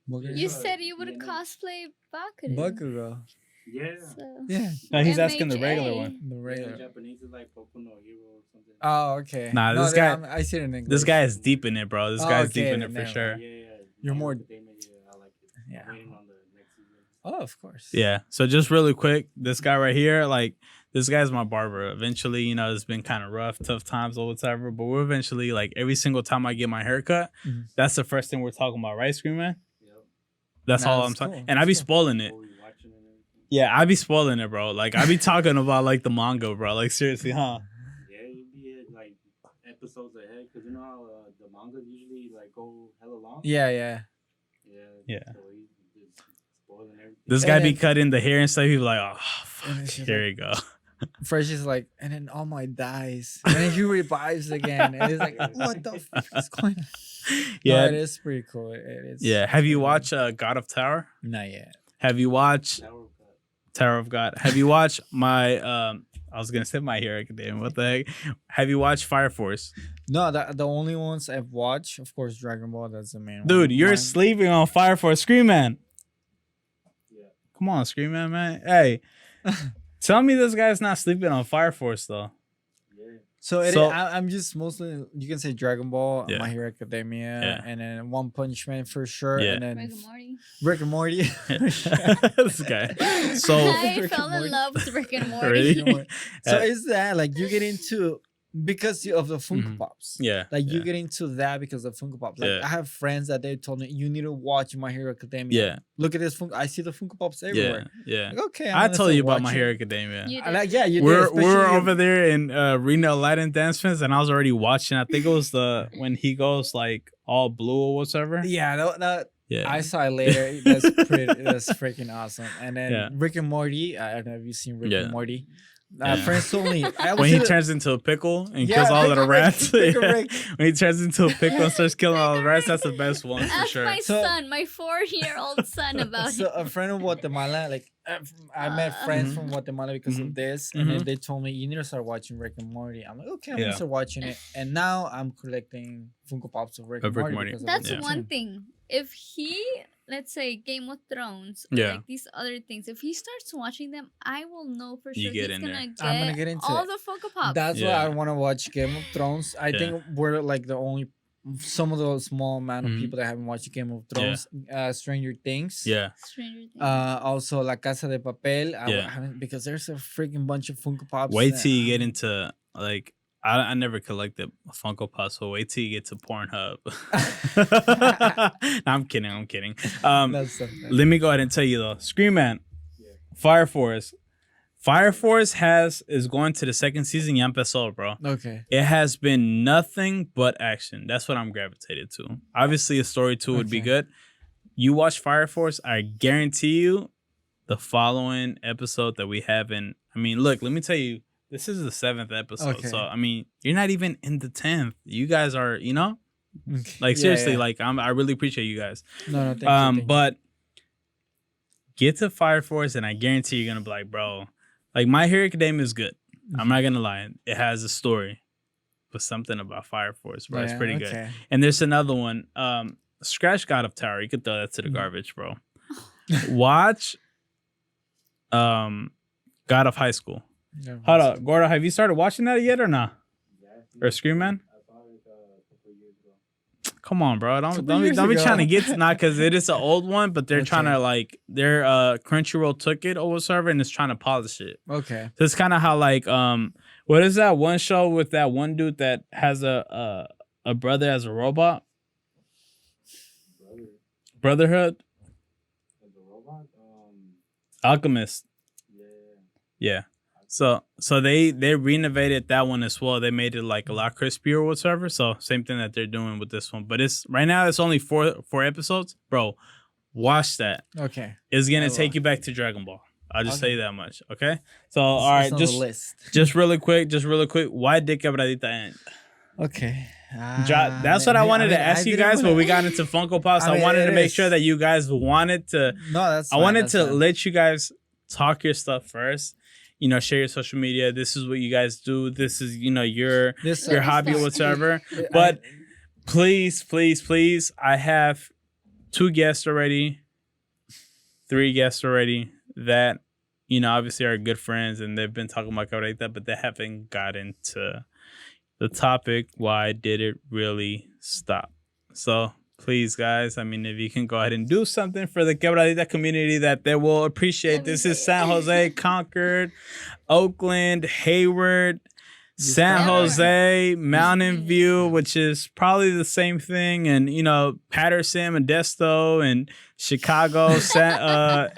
no? You said you would cosplay Bakugo. Bakugo. Yeah. So. Yeah. No, he's asking the regular MHA. one. The regular. In Japanese is like Boku no Hero or something. Oh, okay. Nah, this guy. I see it in English. This guy is deep in it, bro. This guy's deep in it for never. sure. Yeah. You're more. I like it. Yeah. I'm waiting on the next season. Oh, of course. Yeah. So just really quick, this guy right here, like this guy's my barber. Eventually, it's been kind of rough, tough times or whatever. But we're eventually like every single time I get my haircut, that's the first thing we're talking about, right, Scream Man? Yep. That's all I'm talking. Cool. And I be spoiling it. Before we watching and everything. Yeah, I be spoiling it, bro. Like I be talking about like the manga, bro. Like seriously, huh? Yeah, you'd be like episodes ahead because you know how the mangas usually like go hella long. Yeah. Yeah. So he's just spoiling everything. This guy be cutting the hair and stuff. He's like, oh, fuck, and it's here you go. Fresh is like, and then All Might dies, and then he revives again, and it's like, what the fuck is going on? Yeah, No, it is pretty cool. It is. Yeah. Have you watched God of Tower? Not yet. Have you watched Tower of God? Have you watched my I was gonna say My Hero Academia. What the heck? Have you watched Fire Force? No, the only ones I've watched, of course, Dragon Ball. That's the main one. Dude, you're sleeping on Fire Force. Scream Man. Yeah. Come on, Scream Man. Hey, tell me this guy's not sleeping on Fire Force though. So, So- I'm just mostly, you can say Dragon Ball, Yeah. My Hero Academia, Yeah. and then One Punch Man for sure, Yeah. and then Rick and Morty. Rick and Morty. This guy. So I Rick fell and in Morty. love with Rick and Morty. Really? So is that like you get into because of the Funko Pops? yeah. Like you yeah. get into that because of Funko Pops. Like Yeah. I have friends that they told me you need to watch My Hero Academia. Yeah. Look at this Funko. I see the Funko Pops everywhere. Yeah. Like, okay, I I'm told you about watch My it. Hero Academia. You I like, yeah, you We're did. we're especially- over there in Reno Aladdin Dance Fest, and I was already watching. I think it was when he goes like all blue or whatever. Yeah, that Yeah. I saw it later. That's freaking awesome. And then Yeah. Rick and Morty. I don't know if you've seen Rick Yeah. and Morty. Friends told me when he turns into a pickle and kills all of the rats. When he turns into a pickle and starts killing all the rats, that's the best one for Ask sure. my son, my 4-year-old son, about So it. a friend of Guatemala, like I met friends from Guatemala because of this, and then they told me you need to start watching Rick and Morty. I'm like, okay, I'm gonna start watching it, and now I'm collecting Funko Pops of Rick and Morty. That's one thing. If he, let's say, Game of Thrones, or like these other things, if he starts watching them, I will know for sure I'm gonna get into all the Funko Pops. That's why I want to watch Game of Thrones. I think we're like the only, some of those small amount of people that haven't watched Game of Thrones. Stranger Things. Yeah. Stranger Things. Also La Casa de Papel. I haven't, because there's a freaking bunch of Funko Pops. Wait till you get into like. I never collected Funko Pops, so wait till you get to Pornhub. No, I'm kidding. Let me go ahead and tell you though. Scream Man, Fire Force. Fire Force is going to the second season. Ya empezó, bro. Okay. It has been nothing but action. That's what I'm gravitated to. Obviously, a story too would be good. You watch Fire Force, I guarantee you, the following episode that we have in. I mean, look, let me tell you. This is the 7th episode, so I mean, you're not even in the 10th. You guys are, like seriously, like I really appreciate you guys. No, thank you. But get to Fire Force, and I guarantee you're gonna be like, bro, like My Hero Academia is good. I'm not gonna lie, it has a story, but something about Fire Force, bro, it's pretty good. And there's another one, Scratch God of Tower. You could throw that to the garbage, bro. Watch, God of High School. Hold up, Gordo, have you started watching that yet or not? Or Scream Man? I saw it a couple years ago. Come on, bro. Don't be trying to get to not because it is an old one, but they're trying to like Crunchyroll took it over server and is trying to polish it. Okay. So it's kind of how like what is that one show with that one dude that has a brother as a robot? Brotherhood. As a robot? Alchemist. Yeah. So they renovated that one as well. They made it like a lot crispier or whatever. So same thing that they're doing with this one. But it's right now it's only four episodes. Bro, watch that. Okay. It's gonna take you back to Dragon Ball. I'll just say that much. Okay. So all right, just really quick. Why did Quebradita end? Okay. That's what I wanted to ask you guys, but we got into Funko Pops. I wanted to make sure that you guys wanted to. No, that's. I wanted to let you guys talk your stuff first. Share your social media. This is what you guys do. This is, your hobby or whatever. But please, I have 2 guests already, 3 guests already that, obviously are good friends and they've been talking about Cabrita, but they haven't gotten to the topic. Why did it really stop? So please, guys, I mean, if you can go ahead and do something for the Quebradita community that they will appreciate. This is San Jose, Concord, Oakland, Hayward, San Jose, Mountain View, which is probably the same thing, and Patterson, Modesto, and Chicago,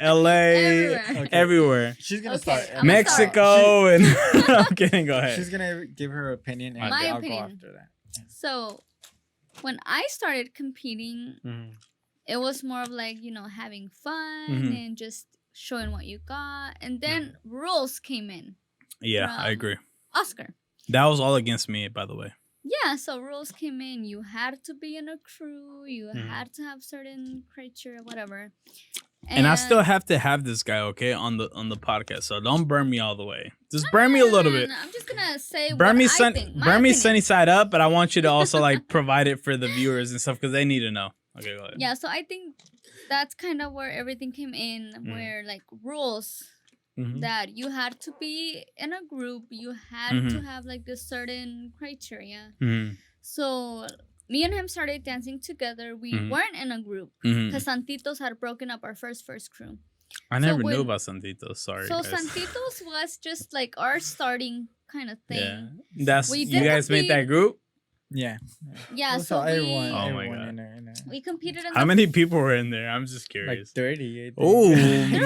LA, everywhere. She's gonna start. Mexico, and I'm kidding. Go ahead. She's gonna give her opinion, and I'll go after that. So, when I started competing, it was more of like, having fun and just showing what you got. And then rules came in. Yeah, I agree. Oscar. That was all against me, by the way. Yeah, so rules came in. You had to be in a crew. You had to have certain criteria, whatever. And I still have to have this guy, okay, on the podcast. So don't burn me all the way. Just burn me a little bit. I'm just gonna say burn me burn me sunny side up, but I want you to also like provide it for the viewers and stuff because they need to know. Okay, go ahead. Yeah, so I think that's kind of where everything came in, where like rules that you had to be in a group, you had to have like this certain criteria. So me and him started dancing together. We weren't in a group because Santitos had broken up our first crew. I never knew about Santitos. Sorry. So guys. Santitos was just like our starting kind of thing. Yeah, you guys made that group. Yeah. Yeah, We so saw everyone, Oh my everyone God. in there. In there. we competed in How the many people were in there? I'm just Like curious. 30. I think. Oh we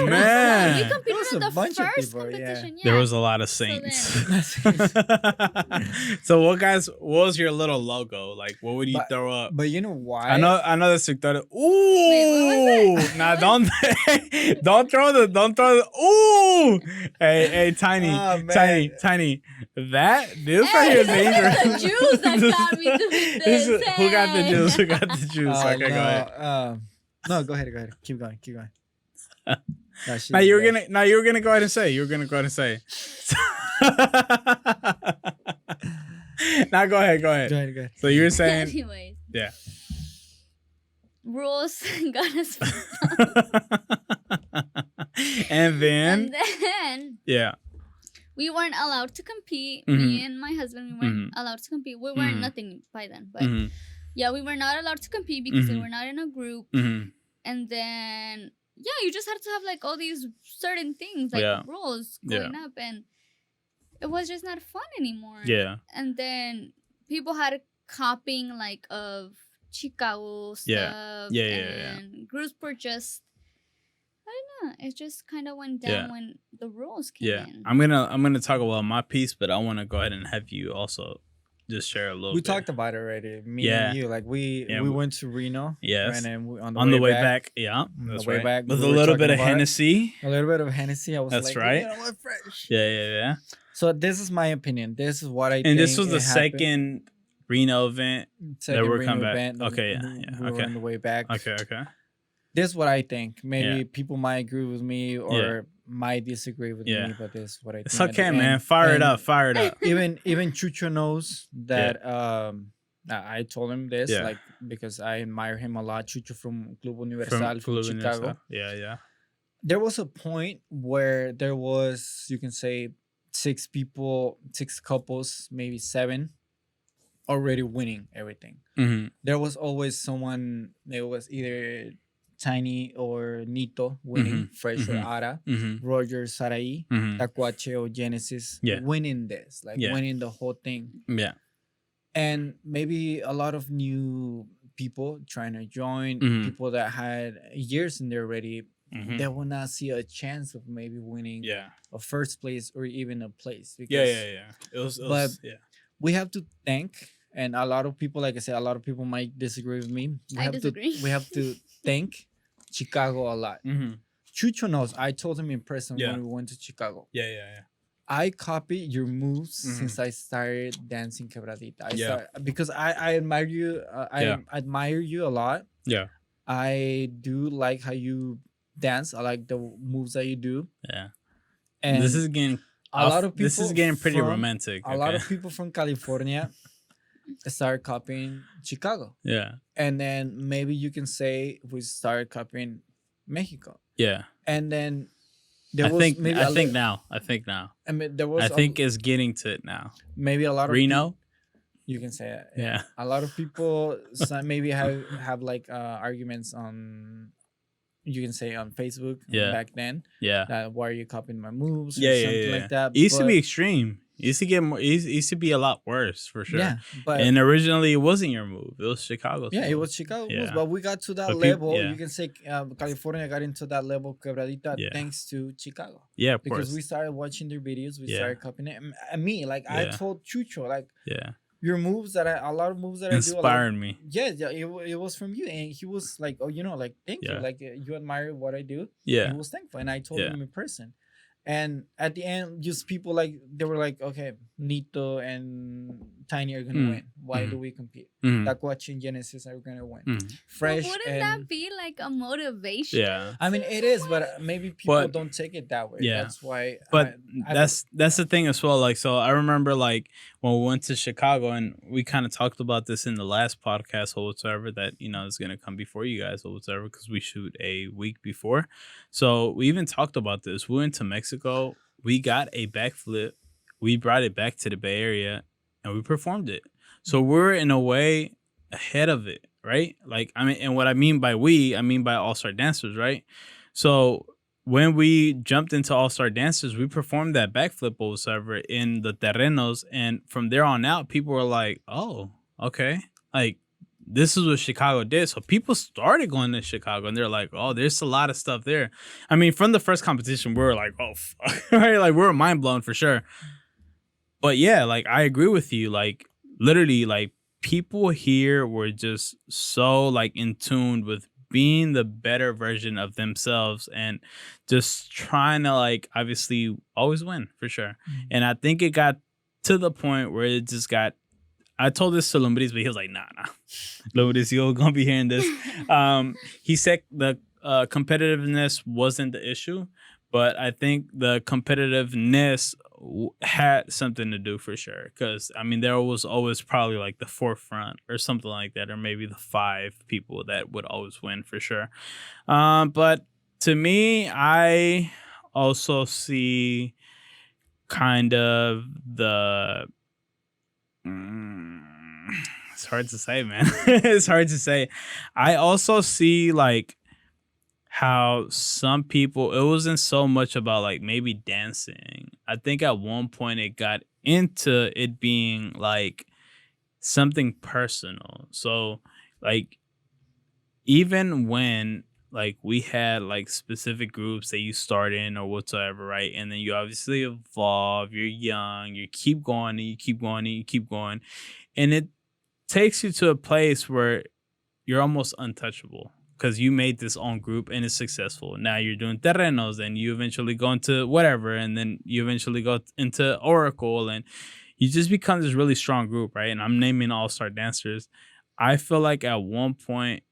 man, competed was in a the bunch of first people, yeah. competition. Yeah. there was a lot of So saints. then- So what was your little logo? Like, what would you But- throw up? But you know why? I know the sector. Ooh, Wait, what was it? nah, don't don't throw the. Ooh, hey, tiny, Oh, tiny, man. tiny. This right here is Hey, this is dangerous. the juice that got me doing this. Who got the Hey. juice? Who got the juice? Okay, no, go ahead. No, go ahead. Keep going. No, Now you were gonna go ahead and say. You were gonna go ahead and say. Now go ahead. Go ahead. So you were saying, Anyways, yeah. rules got us. And then, And then yeah. we weren't allowed to compete. Mhm. Me and my husband, we weren't allowed to compete. We weren't Mhm. nothing by then, but Mhm, yeah, we were not allowed to compete because we Mhm. were not in a group. mhm. And then yeah, you just had to have like all these certain things, like Yeah. rules Yeah. going up, and it was just not fun anymore. Yeah. And then people had copying like of Chicago stuff. Yeah. Yeah. And groups were just I don't know. It just kind of went down Yeah. when the rules came Yeah. in. I'm gonna talk about my piece, but I want to go ahead and have you also just share a little We bit. talked about it already. Me Yeah. and you. Like we Yeah, we we- went to Reno. Yes. And then On the way back. Yeah. On the That's way right. back, With we a were little bit talking of about it. Hennessy. A little bit of Hennessy. I was That's like, right. You know what, fresh. Yeah. So this is my opinion. This is what I think. And this was the it happened. second Reno event. Second we're Reno coming back. event. Okay, yeah, We were okay. on the way back. Okay. This is what I think. Maybe Yeah. people might agree with me or might disagree with Yeah. me, but this is what I think. It's at the okay, end. man. Fire it And up. Even Chucho knows that I told him this, Yeah. like because I admire him a lot. Chucho from Club Universal From from Club Chicago. Universal. Yeah. There was a point where there was, you can say, 6 couples, maybe 7, already winning everything. Mm-hmm. There was always someone. It was either Tiny or Nito winning, Fresh or Ara, Mm-hmm. Roger, Sarai, Mm-hmm. Tacuache or Genesis Yeah. winning this, like Yeah. winning the whole thing. Yeah. And maybe a lot of new people trying to join, Mhm. people that had years in there already, Mm-hmm. they will not see a chance of maybe winning Yeah. a first place or even a place. Yeah. Because It was But- yeah. we have to thank, and a lot of people, like I said, a lot of people might disagree with me. I disagree. We have to thank Chicago a lot. Mm-hmm. Chucho knows. I told him in person Yeah. when we went to Chicago. Yeah. I copied your moves Mhm. since I started dancing quebradita. Yeah. Because I admire you. I Yeah. admire you a lot. Yeah. I do like how you dance. I like the moves that you do. Yeah. And This is getting a lot of people. This is getting pretty from- romantic. A lot okay? of people from California started copying Chicago, Yeah. and then maybe you can say we started copying Mexico, Yeah. and then there I was think maybe I think now. I mean, there was I think it's getting to it now. maybe a lot of Reno? you can say it. Yeah. A lot of people maybe have like arguments on, you can say, on Facebook Yeah. back then, Yeah. that why are you copying my moves or Yeah. something like that. It used to but- be extreme. It used to get more. It used to be a lot worse for sure. yeah, but And originally, it wasn't your move. It was Chicago's. yeah, it move. was Chicago moves, Yeah. but we got to that But peop- level. yeah. You can say California got into that level, quebradita, Yeah. thanks to Chicago. Yeah, of Because course. we started watching their videos, we Yeah. started copying it. And me, like I Yeah. told Chucho, like Yeah, your moves that a lot of moves that I do, inspired me. yeah, it was from you, and he was like, oh, like thank you, Yeah. like you admire what I do. Yeah, He was thankful, and I told Yeah. him in person. And at the end, just people like they were like, okay, Nito and Tiny are gonna Mm. win. Why Mhm. do we compete? Mhm. Tacuache and Genesis are gonna win. Mhm. But Fresh wouldn't and that be like a motivation? Yeah, I mean, it is, but maybe people But- don't take it that way. Yeah. That's why. but I- that's the thing as well. Like, so I remember like when we went to Chicago, and we kind of talked about this in the last podcast or whatever that is gonna come before you guys or whatever, because we shoot a week before. So we even talked about this. We went to Mexico. We got a backflip. We brought it back to the Bay Area, and we performed it. So we're in a way ahead of it, right? Like, I mean, and what I mean by I mean by all-star dancers, right? So when we jumped into all-star dancers, we performed that backflip or whatever in the terrenos, and from there on out, people were like, "Oh, okay, like this is what Chicago did. So people started going to Chicago and they're like, oh, there's a lot of stuff there. I mean, from the first competition, we were like, oh, fuck. Right? Like, we were mind blown for sure. But yeah, like, I agree with you. Like, literally, like, people here were just so, like, in tune with being the better version of themselves and just trying to, like, obviously always win for sure. And I think it got to the point where it just got, I told this to Lumbris, but he was like, nah. Lumbris, you're going to be hearing this. He said the competitiveness wasn't the issue, but I think the competitiveness had something to do for sure. Because, I mean, there was always probably like the forefront or something like that, or maybe the 5 people that would always win for sure. But to me, I also see kind of the... it's hard to say, man. It's hard to say. I also see like how some people, it wasn't so much about like maybe dancing. I think at one point it got into it being like something personal. So like even when like we had like specific groups that you start in or whatsoever, right? And then you obviously evolve, you're young, you keep going and you keep going and you keep going. And it takes you to a place where you're almost untouchable because you made this own group and it's successful. Now you're doing terrenos and you eventually go into whatever. And then you eventually go into Oracle and you just become this really strong group, right? And I'm naming all-star dancers. I feel like at one point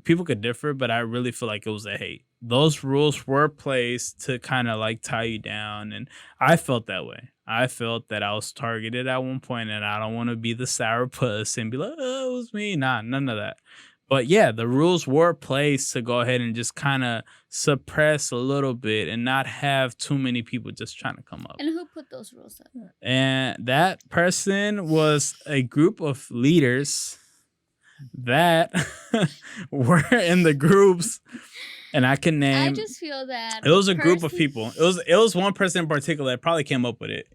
people could differ, but I really feel like it was a hate. Those rules were placed to kind of like tie you down. And I felt that way. I felt that I was targeted at one point and I don't want to be the sourpuss and be like, oh, it was me. Nah, none of that. But yeah, the rules were placed to go ahead and just kind of suppress a little bit and not have too many people just trying to come up. And who put those rules up? And that person was a group of leaders that were in the groups, and I can name. I just feel that it was a group of people. It was one person in particular that probably came up with it,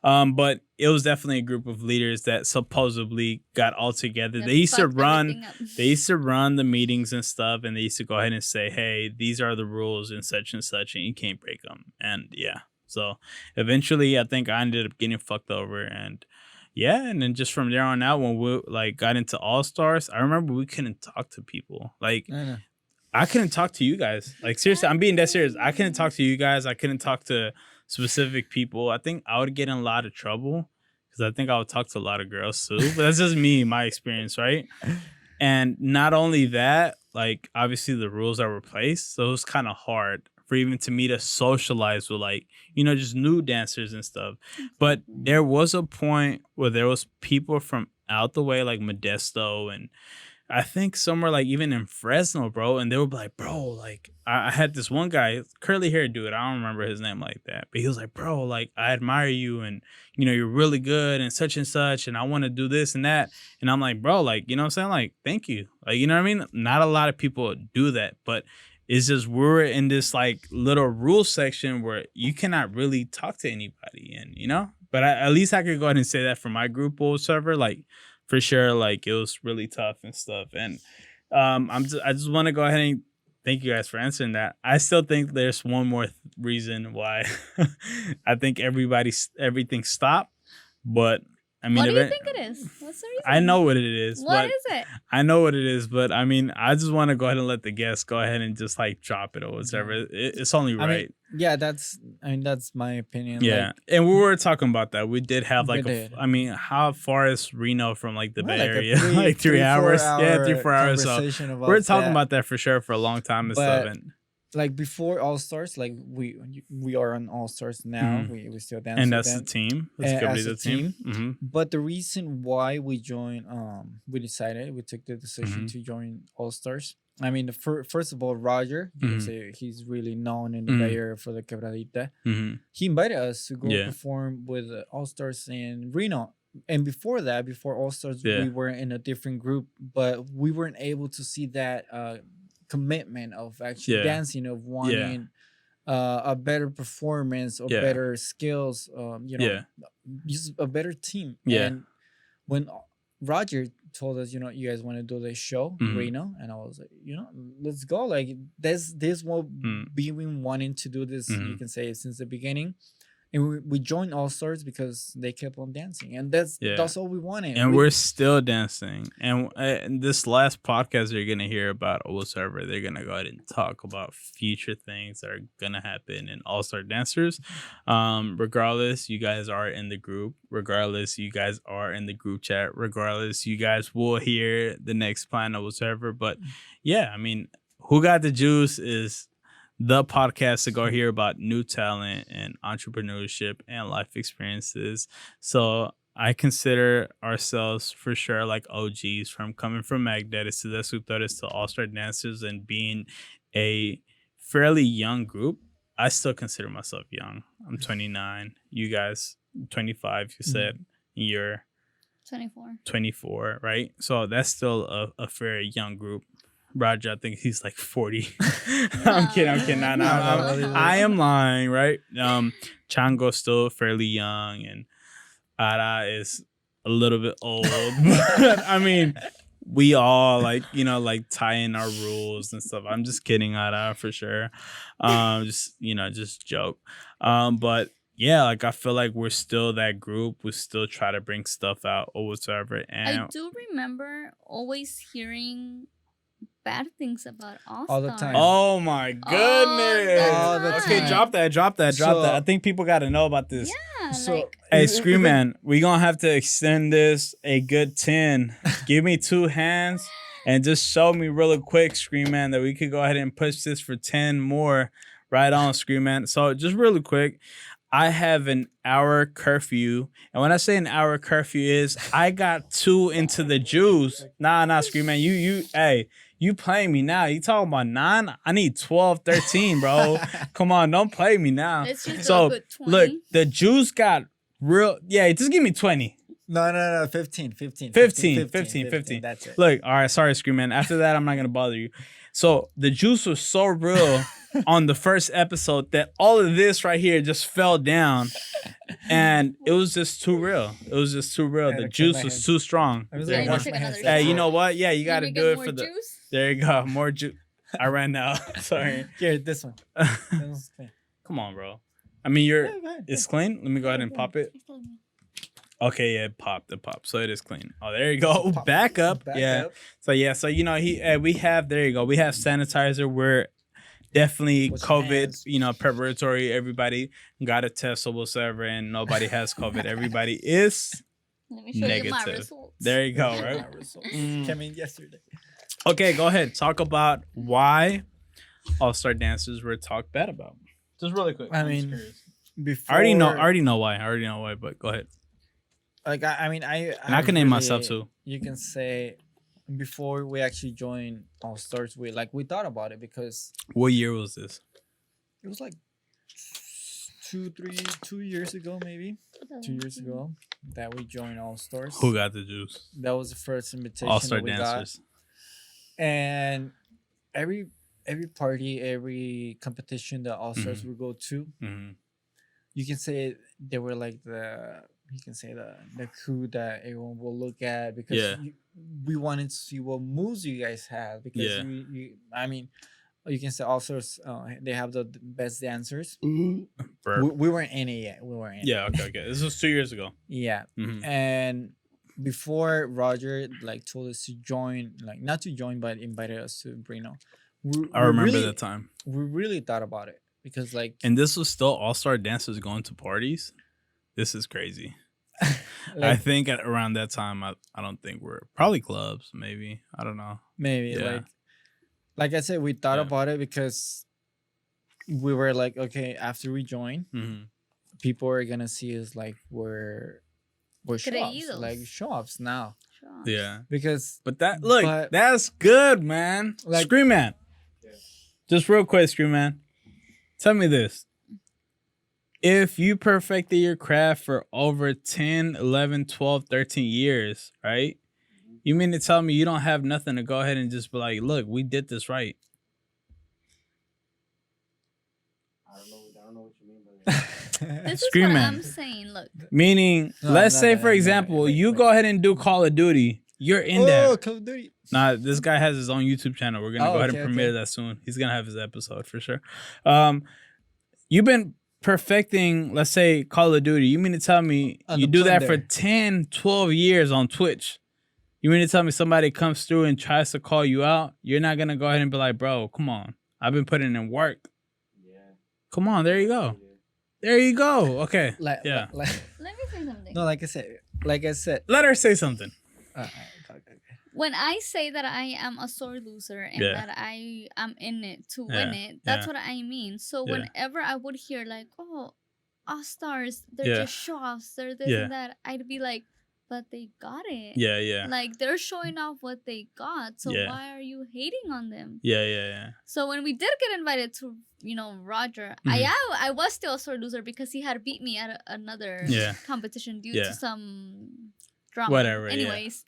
but it was definitely a group of leaders that supposedly got all together. They used to run the meetings and stuff, and they used to go ahead and say, "Hey, these are the rules and such, and you can't break them." And yeah, so eventually, I think I ended up getting fucked over and. Yeah, and then just from there on out, when we like got into All Stars, I remember we couldn't talk to people. Like, I couldn't talk to you guys. Like, seriously, I'm being dead serious. I couldn't talk to you guys. I couldn't talk to specific people. I think I would get in a lot of trouble because I think I would talk to a lot of girls too. But that's just me, my experience, right? And not only that, like obviously the rules that were placed, so it was kind of hard for even to me to socialize with like, you know, just new dancers and stuff. But there was a point where there was people from out the way, like Modesto, and I think somewhere like even in Fresno, bro. And they would be like, bro, like I had this one guy, curly haired dude. I don't remember his name like that, but he was like, bro, like I admire you and, you know, you're really good and such, and I want to do this and that. And I'm like, bro, like, you know what I'm saying? Like, thank you. Like, you know what I mean? Not a lot of people do that, but it's just we're in this like little rule section where you cannot really talk to anybody, and you know. But at least I could go ahead and say that for my group or whatever. Like for sure, like it was really tough and stuff. And I just want to go ahead and thank you guys for answering that. I still think there's one more reason why I think everything stopped, but. I mean, what do you think it is? What's the reason? I know what it is. What is it? I know what it is, but I mean, I just want to go ahead and let the guests go ahead and just like drop it or whatever. It's only right. I mean, yeah, that's my opinion. Yeah, like, and we were talking about that. We did have like I mean, how far is Reno from like the Bay Area? Like 3 hours. Yeah, 3-4 hours. So we're talking about that for sure for a long time and stuff. And like before All Stars, like we are on All Stars now. Mm-hmm. We still dance, and that's the team. That's the team. Mm-hmm. But the reason why we joined, we took the decision to join All Stars. I mean, first of all, Roger, he's really known in the Bay Area for the quebradita. He invited us to go perform with All Stars in Reno. And before that, before All Stars, we were in a different group, but we weren't able to see that commitment of actually dancing, of wanting a better performance or better skills, you know, just a better team. And when Roger told us, you guys want to do this show, Reno, and I was like, let's go. Like this what we've been wanting to do this. You can say since the beginning. And we joined All Stars because they kept on dancing, and that's all we wanted. And we're still dancing. And this last podcast you're gonna hear about whatsoever, they're gonna go ahead and talk about future things that are gonna happen in All Star Dancers. Regardless, you guys are in the group. Regardless, you guys are in the group chat. Regardless, you guys will hear the next plan or whatsoever. But yeah, I mean, Who Got the Juice is the podcast to go hear about new talent and entrepreneurship and life experiences. So I consider ourselves for sure like OGs from coming from Magnetis to Descutores to All-Star Dancers and being a fairly young group. I still consider myself young. I'm 29. You guys, 25, you said. You're 24, right? So that's still a very young group. Roger, I think he's like 40. I'm kidding. No, I am lying, right? Chango's still fairly young, and Ara is a little bit old. But I mean, we all like tie in our rules and stuff. I'm just kidding, Ara, for sure. Just joke. But yeah, like I feel like we're still that group. We still try to bring stuff out or whatever. And I do remember always hearing bad things about All all the time. Oh my goodness! All the Okay, time. drop that. I think people got to know about this. Yeah, So- Hey, Scream Man, we gonna have to extend this a good 10. Give me 2 hands and just show me really quick, Scream Man, that we could go ahead and push this for 10 more. Right on, Scream Man. So just really quick, I have an hour curfew. And when I say an hour curfew is I got 2 into the juice. Nah, Scream Man. You playing me now. You talking about 9? I need 12, 13, bro. Come on, don't play me now. Let's just do a So good 20. look, the juice got real. Yeah, just give me 20. No, 15. 15. That's it. Look, all right, sorry, Scream Man. After that, I'm not gonna bother you. So the juice was so real on the first episode that all of this right here just fell down, and it was just too real. The juice was too strong. I was There like, you wash go. my hands. Hey, you know what? Yeah, you got to Maybe do get it more for the. juice? There you go, more juice. I ran out. Sorry. Here, this one. This one's clean. Come on, bro. I mean, Yeah, go ahead. it's clean. Let me go ahead and pop it. Okay, yeah, it popped. So it is clean. Oh, there you go. Pop. Back up. Back Yeah. up. So we have, there you go. We have sanitizer. We're definitely Wash your COVID, hands. preparatory. Everybody got a test or whatever, and nobody has COVID. Everybody is Let me show you my negative. results. There you go, right? My results Mm. came in yesterday. Okay, go ahead. Talk about why All-Star Dancers were talked bad about. Just really quick. I I'm just mean, curious. Before, I already know why, but go ahead. like I And I can name myself too. You can say before we actually joined All Stars, we thought about it because What year was this? it was like 2 years ago, maybe 2 years ago that we joined All Stars. Who got the juice? That was the first invitation All-Star that we Dancers. got. And every party, every competition that All Stars would go to, Mm-hmm. you can say they were like the crew that everyone will look at because Yeah. we wanted to see what moves you guys had because Yeah. you can say All Stars they have the best dancers. Burp. We weren't in it yet. We weren't in it. Yeah, okay. This was 2 years ago. Yeah. Mhm. And before Roger told us to join, not to join, but invited us to Brino. I remember that time. We really thought about it because And this was still All-Star Dancers going to parties? This is crazy. I think at around that time, I don't think we're probably clubs, maybe. I don't know. maybe Yeah. like I said, we thought Yeah. about it because we were like, okay, after we join, Mm-hmm. people are gonna see us like we're show-offs, Creídos. like show-offs now Sure. Yeah. because But that's good, man. Like- Scream Man. Yeah. Just real quick, Scream Man. Tell me this. If you perfected your craft for over 10, 11, 12, 13 years, right? You mean to tell me you don't have nothing to go ahead and just be like, look, we did this right. I don't know what you mean by that. This is Screaming. what I'm saying. Look, Meaning, No, let's not say, that, for not that. example, Wait, you wait. go ahead and do Call of Duty. You're in there. Call of Duty. Nah, this guy has his own YouTube channel. We're gonna Oh, go ahead and okay, premiere okay. that soon. He's gonna have his episode for sure. You've been perfecting, let's say, Call of Duty. You mean to tell me On you the do that for blender. 10, 12 years on Twitch? You mean to tell me somebody comes through and tries to call you out? You're not gonna go ahead and be like, bro, come on. I've been putting in work. Yeah. Come on, there you go. There you go. Okay. Like, Yeah. like, let me say something. no, like I said. Let her say something. Okay. When I say that I am a sore loser and Yeah. that I am in it to Yeah, win it, that's yeah. what I mean. So Yeah. whenever I would hear like, oh, all stars, they're Yeah. just show offs, they're this Yeah. and that, I'd be like, but they got it. Yeah, yeah. Like they're showing off what they got. So Yeah. why are you hating on them? Yeah. So when we did get invited to, Roger, Mhm. I was still a sore loser because he had beat me at another Yeah. competition due Yeah. to some drama. Whatever, yeah. Anyways,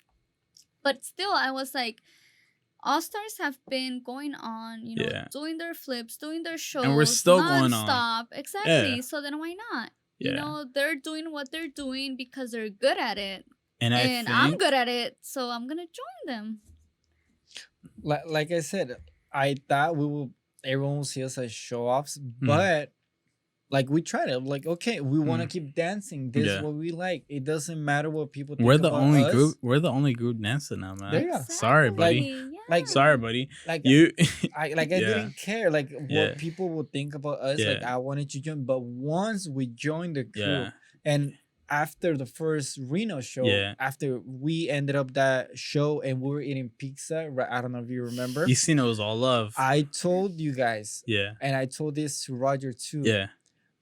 but still, I was like, All Stars have been going on, Yeah. doing their flips, doing their shows, And we're still going on. nonstop. Exactly. Yeah. So then why not? Yeah. They're doing what they're doing because they're good at it, And I'm good at it, so I'm gonna join them. Like I said, I thought everyone will see us as show offs, Mm-hmm. but like we tried it. Like, okay, we want to Mhm. keep dancing. This is Yeah. what we like. It doesn't matter what people think we're the about only us. group. We're the only group dancing now, man. There you go. Sorry, buddy. Exactly, Like- yeah. Sorry, buddy. Like You. I Yeah. didn't care like Yeah. what people would think about us. Like Yeah. I wanted to join, but once we joined the crew, Yeah. and after the first Reno show, Yeah. after we ended up that show and we were eating pizza, right? I don't know if you remember. You seen it was all love. I told you guys, Yeah. and I told this to Roger too. Yeah.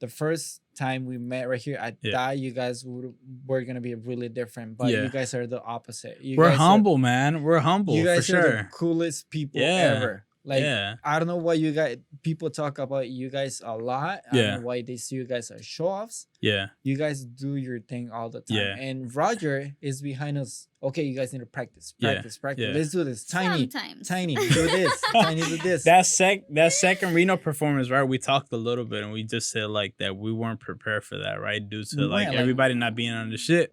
The first time we met right here, I Yeah. thought you guys were gonna be really different, but Yeah. you guys are the opposite. You We're guys humble, man. We're humble you for guys are sure. the coolest people Yeah. ever. Like yeah. I don't know why you guys people talk about you guys a lot. I Yeah. don't know why they see you guys as show offs. Yeah. You guys do your thing all the time. Yeah. And Roger is behind us. Okay, you guys need to practice. Yeah. Practice. Yeah. Let's do this. Tiny. Sometimes. Do this. Tiny do this. That second Reno performance, right? We talked a little bit and we just said like that we weren't prepared for that, right? Due to like Right, like- everybody not being on the shit.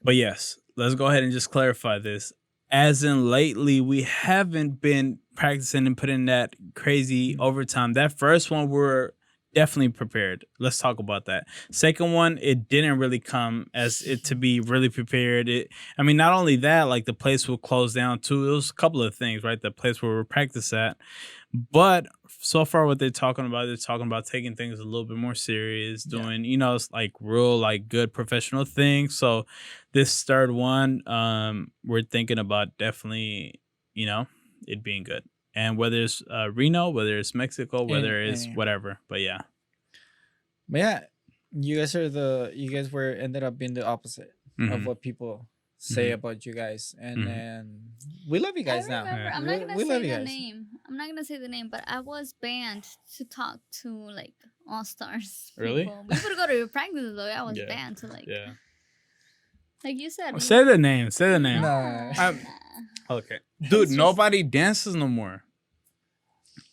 But yes, let's go ahead and just clarify this. As in lately, we haven't been practicing and putting that crazy overtime. That first one, we're definitely prepared. Let's talk about that. Second one, it didn't really come as it to be really prepared. Not only that, like the place will close down too. It was a couple of things, right? The place where we practice at. But so far, what they're talking about taking things a little bit more serious, doing, it's like real, like good professional things. So this third one, we're thinking about definitely, it being good. And whether it's Reno, whether it's Mexico, whether it's whatever. But yeah. But yeah, you guys were ended up being the opposite of Mhm. what people say Mhm. about you guys. And Mhm. then we love you guys I now. remember, Yeah. I'm not gonna We say love you the guys. name. I'm not gonna say the name, but I was banned to talk to like All Stars. Really? People. We would go to your practices though. I was Yeah. banned to like you said. Well, say the name. Say the name. Nah. I'm- Okay. Dude, It's just- nobody dances no more.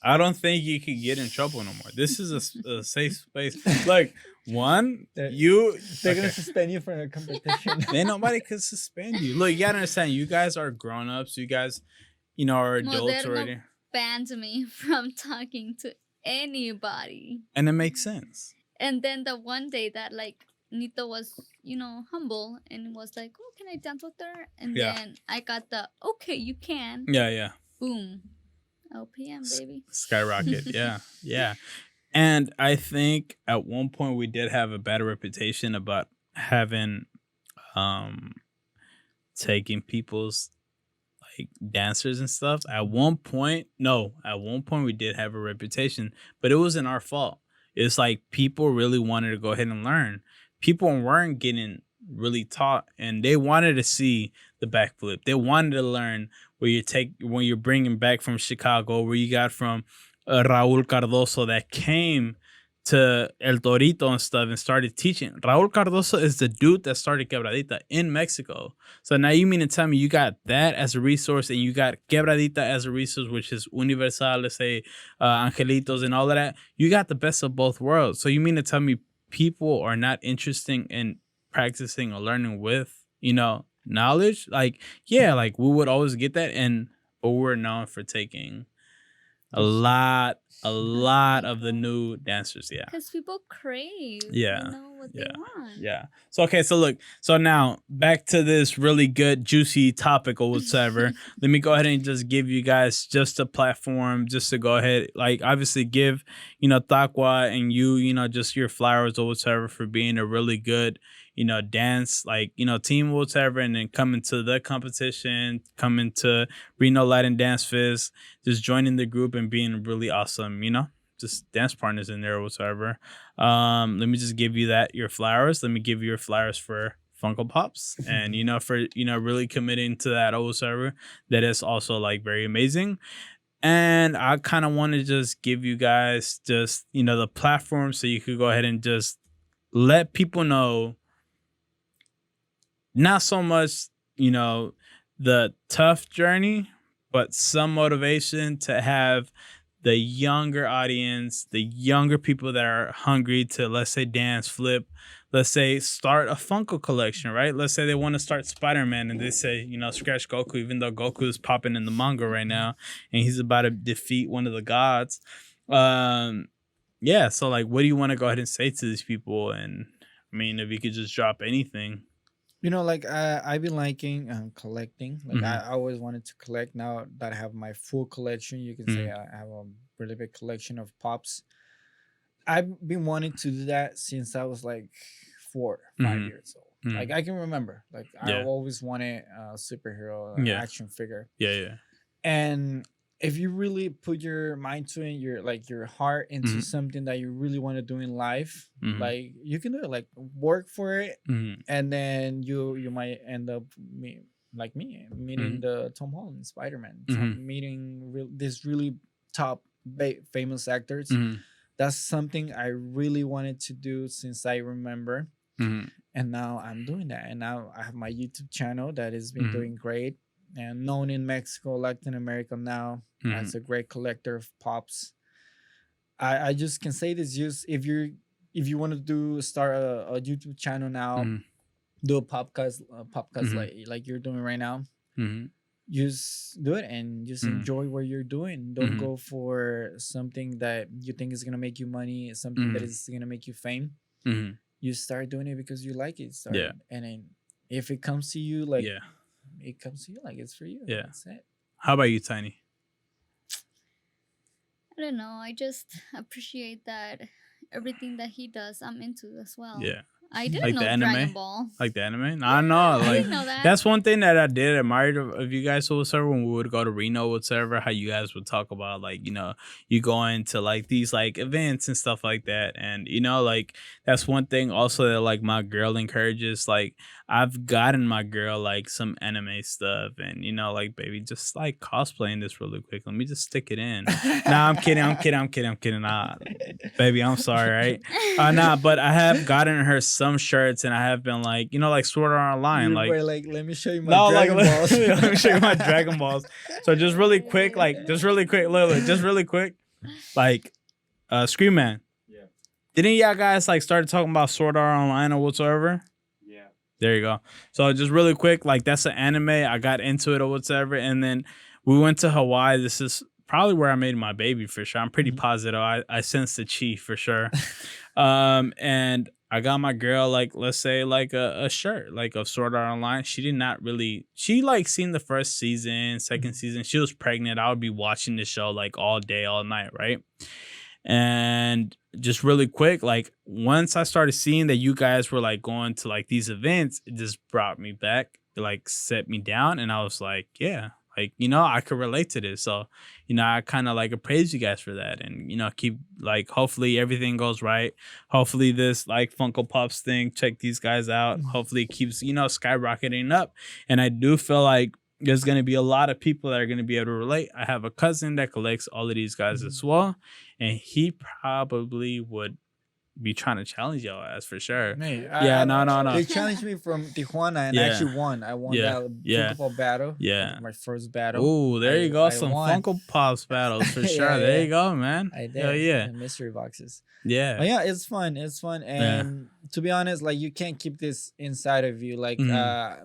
I don't think you could get in trouble no more. This is a safe space. Like, one, They're you... They're gonna okay. suspend you from a competition. Ain't nobody could suspend you. Look, you gotta understand, you guys are grown-ups. You guys, are Well, adults they're already. banned me from talking to anybody. And it makes sense. And then the one day that like Nito was, humble and was like, "Oh, can I dance with her?" And Yeah. then I got the "Okay, you can." Yeah. Boom. LPM, baby. Skyrocket. Yeah. And I think at one point we did have a bad reputation about having taking people's like dancers and stuff. At one point we did have a reputation, but it wasn't our fault. It's like people really wanted to go ahead and learn. People weren't getting really taught, and they wanted to see the backflip. They wanted to learn when you're bringing back from Chicago, where you got from Raul Cardoso that came to El Torito and stuff and started teaching. Raul Cardoso is the dude that started Quebradita in Mexico. So now you mean to tell me you got that as a resource and you got Quebradita as a resource, which is Universal, let's say Angelitos and all of that. You got the best of both worlds. So you mean to tell me people are not interested in practicing or learning with, knowledge, like, yeah, like we would always get that. But we're known for taking a lot of the new dancers. Yeah. Because people crave, Yeah. what they want. Yeah. So, okay. So look, so now back to this really good, juicy topic or whatever. Let me go ahead and just give you guys just a platform just to go ahead, like obviously give, Thakwa and you, just your flowers or whatever for being a really good, dance, like, team or whatever. And then coming to the competition, coming to Reno Latin Dance Fest, just joining the group and being really awesome, just dance partners in there or whatever. Let me just give you your flowers. Let me give you your flowers for Funko Pops and, for, really committing to that or whatever. That is also like very amazing. And I kind of want to just give you guys just, the platform so you could go ahead and just let people know not so much, the tough journey, but some motivation to have the younger audience, the younger people that are hungry to, let's say, dance, flip, let's say, start a Funko collection, right? Let's say they want to start Spider-Man and they say, scratch Goku, even though Goku is popping in the manga right now and he's about to defeat one of the gods. Yeah, so like, what do you want to go ahead and say to these people? And I mean, if you could just drop anything. Like I've been liking collecting. Like I always wanted to collect. Now that I have my full collection, you can say I have a really big collection of pops. I've been wanting to do that since I was like 4, 5 years old. Like I can remember. Like I always wanted a superhero action figure. Yeah. And if you really put your mind to it, your heart into something that you really want to do in life, like you can do it. Like work for it, and then you might end up meeting the Tom Holland Spider-Man, meeting this really top famous actors. That's something I really wanted to do since I remember, and now I'm doing that. And now I have my YouTube channel that has been doing great. And known in Mexico, Latin America now as a great collector of pops. I just can say this: just if you want to start a YouTube channel now, do a podcast like you're doing right now. Just do it and just enjoy what you're doing. Don't go for something that you think is gonna make you money, something that is gonna make you fame. You start doing it because you like it. And then if it comes to you, like it comes to you, like it's for you. Yeah, that's it. How about you, Tiny? I don't know. I just appreciate that everything that he does, I'm into as well. Yeah. I didn't like know the anime? Dragon Ball. Like the anime? I know. Like, I didn't know that. That's one thing that I did admire of you guys or whatever when we would go to Reno or whatever, how you guys would talk about like, you go into like these like events and stuff like that. And, like that's one thing also that like my girl encourages. Like I've gotten my girl like some anime stuff and, like, baby, just like cosplaying this really quick. Let me just stick it in. Nah, I'm kidding. Nah, baby, I'm sorry, right? Nah, but I have gotten her some shirts and I have been like, like Sword Art Online. Like, let me show you my Dragon Balls. Let me show you my Dragon Balls. So just really quick, like Scream Man. Yeah. Didn't y'all guys like start talking about Sword Art Online or whatsoever? Yeah. There you go. So just really quick, like that's an anime. I got into it or whatever. And then we went to Hawaii. This is probably where I made my baby for sure. I'm pretty positive. I sensed the chi for sure. And I got my girl, like, let's say, like a shirt, like of Sword Art Online. She did not really, she like seen the first season, second season. She was pregnant. I would be watching the show like all day, all night, right? And just really quick, like once I started seeing that you guys were like going to like these events, it just brought me back, it like set me down. And I was like, yeah, like, I could relate to this. So, I kind of like appraise you guys for that and, keep like, hopefully everything goes right. Hopefully this like Funko Pops thing, check these guys out. Hopefully it keeps, skyrocketing up. And I do feel like there's going to be a lot of people that are going to be able to relate. I have a cousin that collects all of these guys as well. And he probably would be trying to challenge your ass for sure. Mate, No. They challenged me from Tijuana, and I actually won. I won that Funko Pop battle. Yeah. My first battle. Oh, there you go. Some won. Funko Pops battles for sure. Yeah, there yeah. you go, man. I did. Hell yeah. The mystery boxes. Yeah. But yeah, it's fun. It's fun. And to be honest, like you can't keep this inside of you. Like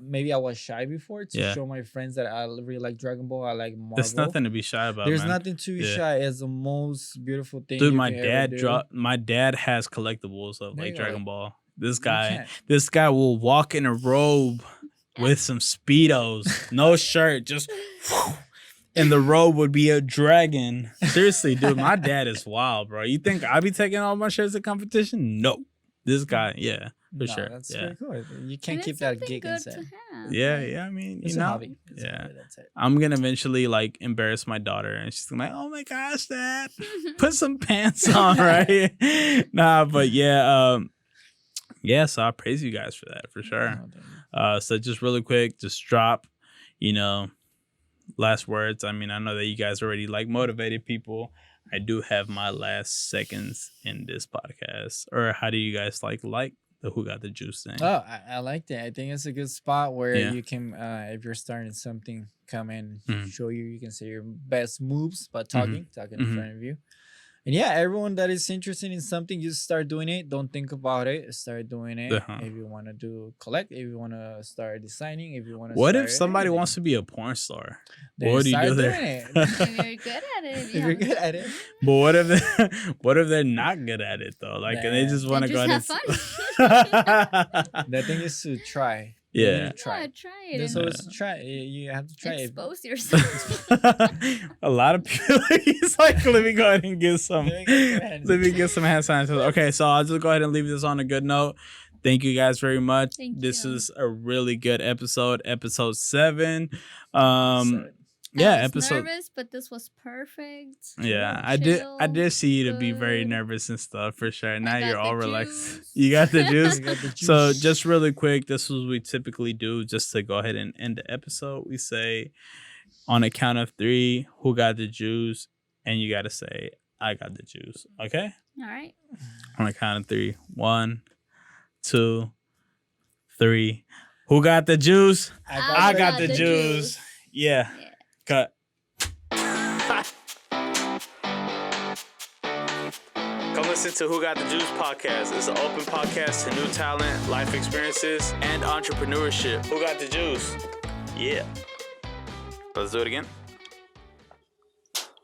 maybe I was shy before to show my friends that I really like Dragon Ball. I like Marvel. There's nothing to be shy about. There's man. nothing to be shy. It's the most beautiful thing. Dude, you my can dad ever do. my dad has collectibles of like Dragon like, Ball. This guy will walk in a robe with some Speedos, no shirt, just and the robe would be a dragon. Seriously, dude, my dad is wild, bro. You think I be taking all my shirts to competition? No. This guy, for sure. That's very cool. You can't And keep it's that something gig good inside. to have. Yeah. I mean, It's you a know, hobby. It's a hobby, that's it. I'm gonna eventually like embarrass my daughter, and she's gonna be like, "Oh my gosh, Dad, put some pants on, right?" Nah, but so I praise you guys for that for sure. So just really quick, just drop, last words. I mean, I know that you guys already like motivated people. I do have my last seconds in this podcast. Or how do you guys like the Who Got the Juice thing? Oh, I like that. I think it's a good spot where you can, if you're starting something, come in, show you can say your best moves by talking in front of you. And yeah, everyone that is interested in something, just start doing it. Don't think about it. Start doing it. If you want to collect, if you want to start designing, if you want to. What if somebody wants to be a porn star? Then What do you do there? If you're good at it. If you're good at it. But what if they're not good at it though? Like, and they just want to go have and fun. The thing is to try. Yeah. Try it. There's always to try. You have to try it. Expose yourself. A lot of people. He's like, let me go ahead and get some. Let me get some hand sanitizer. Okay, so I'll just go ahead and leave this on a good note. Thank you guys very much. This is a really good episode 7. I was nervous, but this was perfect. Yeah, I Chill, did see you to be very good. nervous and stuff for sure. Now got you're all the relaxed. juice. You got the juice. You got the So juice. just really quick, this is what we typically do just to go ahead and end the episode. We say on a count of 3, who got the juice? And you got to say, I got the juice. Okay? All right. On a count of 3. 1, 2, 3. Who got the juice? I got the juice. Yeah. Cut. Come listen to Who Got the Juice podcast. It's an open podcast to new talent, life experiences, and entrepreneurship. Who got the juice? Yeah. Let's do it again.